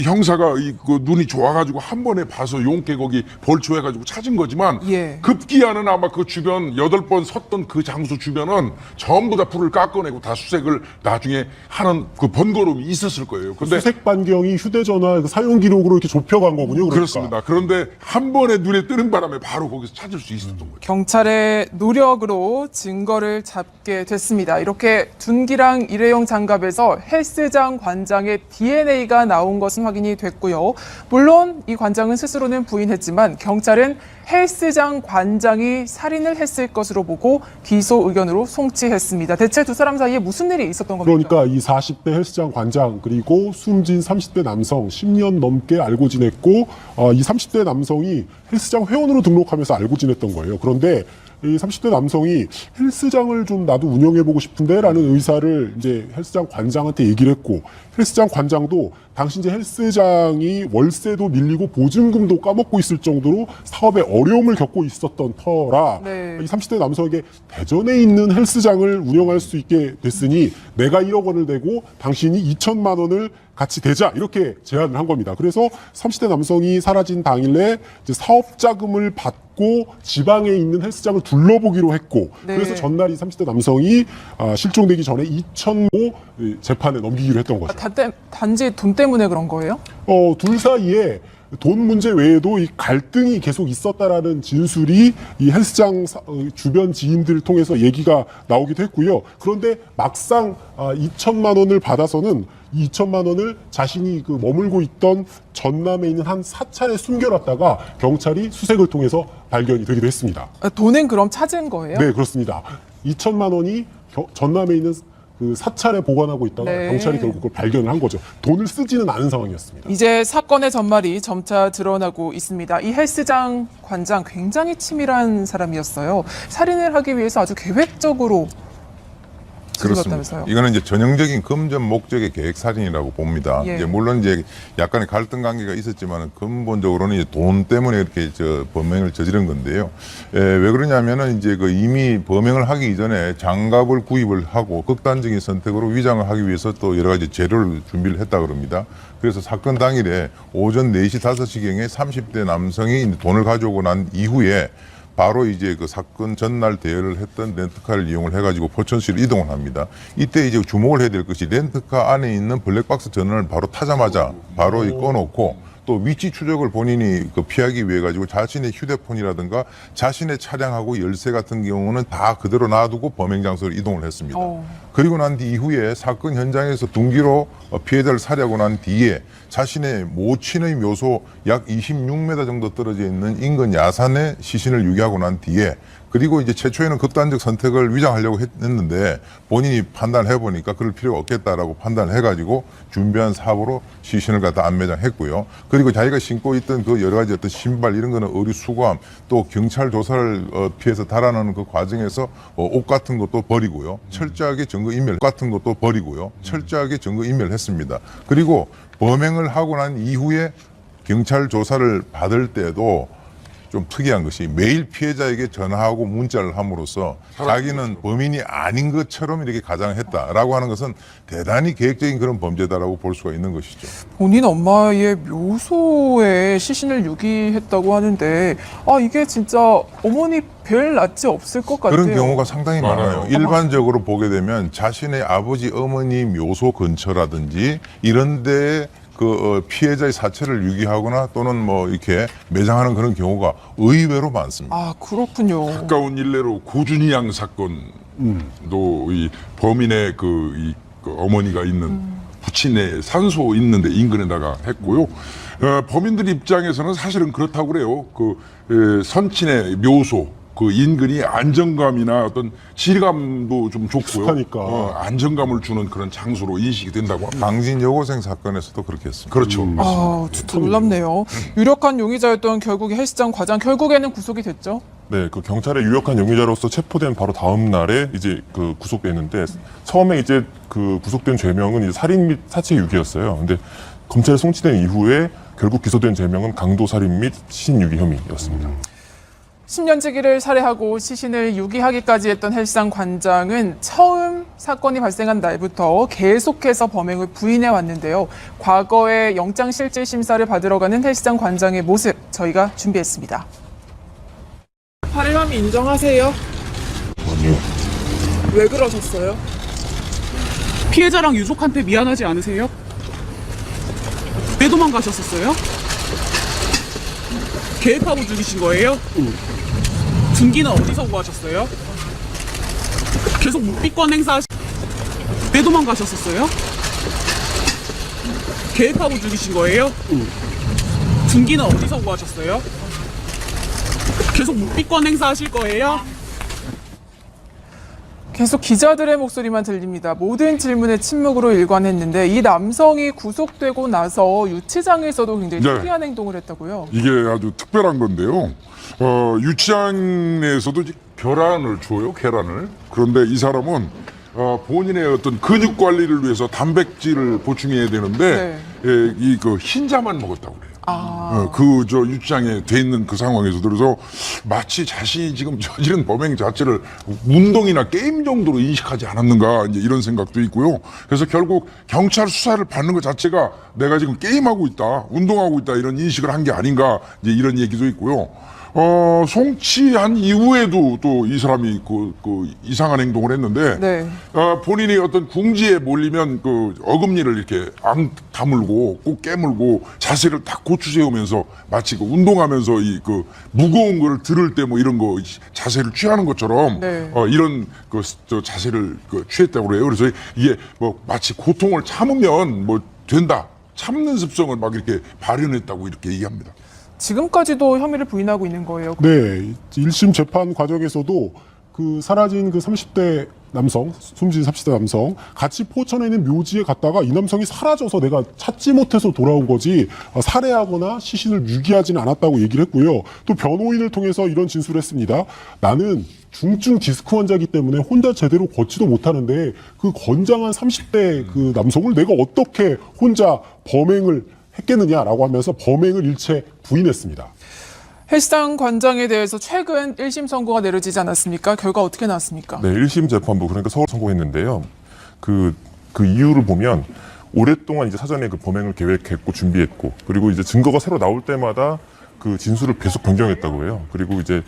형사가 그 눈이 좋아가지고 한 번에 봐서 용케 거기 벌초해가지고 찾은 거지만 예. 급기야는 아마 그 주변 8번 섰던 그 장소 주변은 전부 다 불을 깎아내고 다 수색을 나중에 하는 그 번거로움이 있었을 거예요. 근데 수색 반경이 휴대전화 그 사용 기록으로 이렇게 좁혀간 거군요. 그러니까. 그렇습니다. 그런데 한 번에 눈에 뜨는 바람에 바로 거기서 찾을 수 있었던 거예요. 경찰의 노력으로 증거를 잡게 됐습니다. 이렇게 둔기랑 일회용 장갑에서 헬스장 관장의 DNA가 나온 것은 확인이 됐고요. 물론 이 관장은 스스로는 부인했지만 경찰은 헬스장 관장이 살인을 했을 것으로 보고 기소 의견으로 송치했습니다. 대체 두 사람 사이에 무슨 일이 있었던 겁니까? 그러니까 이 40대 헬스장 관장 그리고 숨진 30대 남성 10년 넘게 알고 지냈고 이 30대 남성이 헬스장 회원으로 등록하면서 알고 지냈던 거예요. 그런데 이 30대 남성이 헬스장을 좀 나도 운영해보고 싶은데 라는 의사를 이제 헬스장 관장한테 얘기를 했고 헬스장 관장도 당시 이제 헬스장이 월세도 밀리고 보증금도 까먹고 있을 정도로 사업에 어려움을 겪고 있었던 터라 네. 이 30대 남성에게 대전에 있는 헬스장을 운영할 수 있게 됐으니 내가 1억 원을 내고 당신이 2천만 원을 같이 대자 이렇게 제안을 한 겁니다. 그래서 30대 남성이 사라진 당일에 이제 사업 자금을 받고 지방에 있는 헬스장을 둘러보기로 했고 네. 그래서 전날 이 30대 남성이 실종되기 전에 2,000모 재판에 넘기기로 했던 거죠. 단지 돈 때문에 그런 거예요? 둘 사이에 돈 문제 외에도 이 갈등이 계속 있었다라는 진술이 이 헬스장 주변 지인들을 통해서 얘기가 나오기도 했고요. 그런데 막상 2천만 원을 받아서는 2천만 원을 자신이 그 머물고 있던 전남에 있는 한 사찰에 숨겨놨다가 경찰이 수색을 통해서 발견이 되기도 했습니다. 돈은 그럼 찾은 거예요? 네, 그렇습니다. 2천만 원이 전남에 있는 그 사찰에 보관하고 있다가 네. 경찰이 결국 그걸 발견을 한 거죠. 돈을 쓰지는 않은 상황이었습니다. 이제 사건의 전말이 점차 드러나고 있습니다. 이 헬스장 관장 굉장히 치밀한 사람이었어요. 살인을 하기 위해서 아주 계획적으로 그렇습니다. 죽였다면서요. 이거는 이제 전형적인 금전 목적의 계획 살인이라고 봅니다. 예. 이제 물론 이제 약간의 갈등 관계가 있었지만 근본적으로는 이제 돈 때문에 이렇게 범행을 저지른 건데요. 왜 그러냐면은 이제 그 이미 범행을 하기 이전에 장갑을 구입을 하고 극단적인 선택으로 위장을 하기 위해서 또 여러 가지 재료를 준비를 했다 그럽니다. 그래서 사건 당일에 오전 4시 5시경에 30대 남성이 돈을 가져오고 난 이후에 바로 이제 그 사건 전날 대여를 했던 렌트카를 이용을 해가지고 포천시로 이동을 합니다. 이때 이제 주목을 해야 될 것이 렌트카 안에 있는 블랙박스 전원을 바로 타자마자 바로 꺼놓고 또 위치 추적을 본인이 피하기 위해 가지고 자신의 휴대폰이라든가 자신의 차량하고 열쇠 같은 경우는 다 그대로 놔두고 범행 장소로 이동을 했습니다. 그리고 난 이후에 사건 현장에서 둔기로 피해자를 살해하고 난 뒤에 자신의 모친의 묘소 약 26m 정도 떨어져 있는 인근 야산에 시신을 유기하고 난 뒤에, 그리고 이제 최초에는 극단적 선택을 위장하려고 했는데 본인이 판단을 해보니까 그럴 필요가 없겠다라고 판단을 해가지고 준비한 사고로 시신을 갖다 안매장했고요. 그리고 자기가 신고 있던 그 여러 가지 어떤 신발 이런 거는 어리 수거함, 또 경찰 조사를 피해서 달아나는 그 과정에서 옷 같은 것도 버리고요. 철저하게 증거인멸 같은 것도 버리고요. 철저하게 증거인멸을 했습니다. 그리고 범행을 하고 난 이후에 경찰 조사를 받을 때도 좀 특이한 것이 매일 피해자에게 전화하고 문자를 함으로써 자기는 범인이 아닌 것처럼 이렇게 가장했다라고 하는 것은 대단히 계획적인 그런 범죄다라고 볼 수가 있는 것이죠. 본인 엄마의 묘소에 시신을 유기했다고 하는데 이게 진짜 어머니 별 낯이 없을 것 같아요. 그런 경우가 상당히 많아요. 일반적으로 보게 되면 자신의 아버지, 어머니 묘소 근처라든지 이런 데에 피해자의 사체를 유기하거나 또는 뭐 이렇게 매장하는 그런 경우가 의외로 많습니다. 그렇군요. 가까운 일례로 고준희 양 사건도 이 범인의 이 어머니가 있는 부친의 산소 있는데 인근에다가 했고요. 범인들 입장에서는 사실은 그렇다고 그래요. 선친의 묘소, 그 인근이 안정감이나 어떤 질감도 좀 좋고요. 익숙하니까. 안정감을 주는 그런 장소로 인식이 된다고 합니다. 강진 여고생 사건에서도 그렇게 했습니다. 그렇죠. 진짜 놀랍네요. 유력한 용의자였던 결국 헬스장 과장 결국에는 구속이 됐죠. 네, 그 경찰의 유력한 용의자로서 체포된 바로 다음 날에 이제 구속됐는데, 처음에 이제 구속된 죄명은 이제 살인 및 사체 유기였어요. 근데 검찰에 송치된 이후에 결국 기소된 죄명은 강도 살인 및 시신 유기 혐의였습니다. 10년지기를 살해하고 시신을 유기하기까지 했던 헬스장 관장은 처음 사건이 발생한 날부터 계속해서 범행을 부인해 왔는데요. 과거에 영장실질심사를 받으러 가는 헬스장 관장의 모습 저희가 준비했습니다. 살해함 인정하세요? 아니요. 왜 그러셨어요? 피해자랑 유족한테 미안하지 않으세요? 왜 도망가셨었어요? 계획하고 죽이신 거예요? 등기는 어디서 구하셨어요? 계속 묵비권 왜 도망가셨었어요? 계획하고 죽이신 거예요? 등기는 어디서 구하셨어요? 계속 묵비권 행사하실 거예요? 계속 기자들의 목소리만 들립니다. 모든 질문에 침묵으로 일관했는데 이 남성이 구속되고 나서 유치장에서도 굉장히 특이한 행동을 했다고요. 이게 아주 특별한 건데요. 유치장 내에서도 계란을 줘요, 계란을. 그런데 이 사람은 본인의 어떤 근육 관리를 위해서 단백질을 보충해야 되는데 흰자만 먹었다고 그래요. 유치장에 돼 있는 그 상황에서 그래서 마치 자신이 지금 저지른 범행 자체를 운동이나 게임 정도로 인식하지 않았는가 이제 이런 생각도 있고요. 그래서 결국 경찰 수사를 받는 것 자체가 내가 지금 게임하고 있다, 운동하고 있다 이런 인식을 한 게 아닌가 이제 이런 얘기도 있고요. 송치한 이후에도 또 이 사람이 이상한 행동을 했는데, 본인이 어떤 궁지에 몰리면 어금니를 이렇게 앙 다물고 꼭 깨물고 자세를 딱 고추 세우면서 마치 운동하면서 무거운 거를 들을 때 뭐 이런 거 자세를 취하는 것처럼 이런 자세를 취했다고 그래요. 그래서 이게 뭐 마치 고통을 참으면 뭐 된다, 참는 습성을 막 이렇게 발현했다고 이렇게 얘기합니다. 지금까지도 혐의를 부인하고 있는 거예요. 네, 1심 재판 과정에서도 사라진 30대 남성, 숨진 30대 남성 같이 포천에 있는 묘지에 갔다가 이 남성이 사라져서 내가 찾지 못해서 돌아온 거지 살해하거나 시신을 유기하지는 않았다고 얘기를 했고요. 또 변호인을 통해서 이런 진술을 했습니다. 나는 중증 디스크 환자이기 때문에 혼자 제대로 걷지도 못하는데 그 건장한 30대 남성을 내가 어떻게 혼자 범행을 했겠느냐라고 하면서 범행을 일체 부인했습니다. 헬스장 관장에 대해서 최근 1심 선고가 내려지지 않았습니까? 결과 어떻게 나왔습니까? 네, 1심 재판부, 그러니까 서울 선고했는데요. 그 이유를 보면 오랫동안 이제 사전에 범행을 계획했고 준비했고, 그리고 이제 증거가 새로 나올 때마다 진술을 계속 변경했다고 해요. 그리고 이제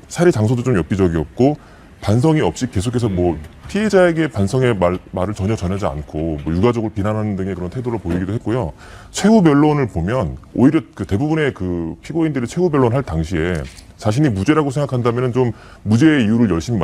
살해 장소도 좀 엽기적이었고, 반성이 없이 계속해서 뭐 피해자에게 반성의 말을 전혀 전하지 않고 뭐 유가족을 비난하는 등의 그런 태도를 보이기도 했고요. 최후 변론을 보면 오히려 그 대부분의 그 피고인들이 최후 변론할 당시에 자신이 무죄라고 생각한다면 좀 무죄의 이유를 열심히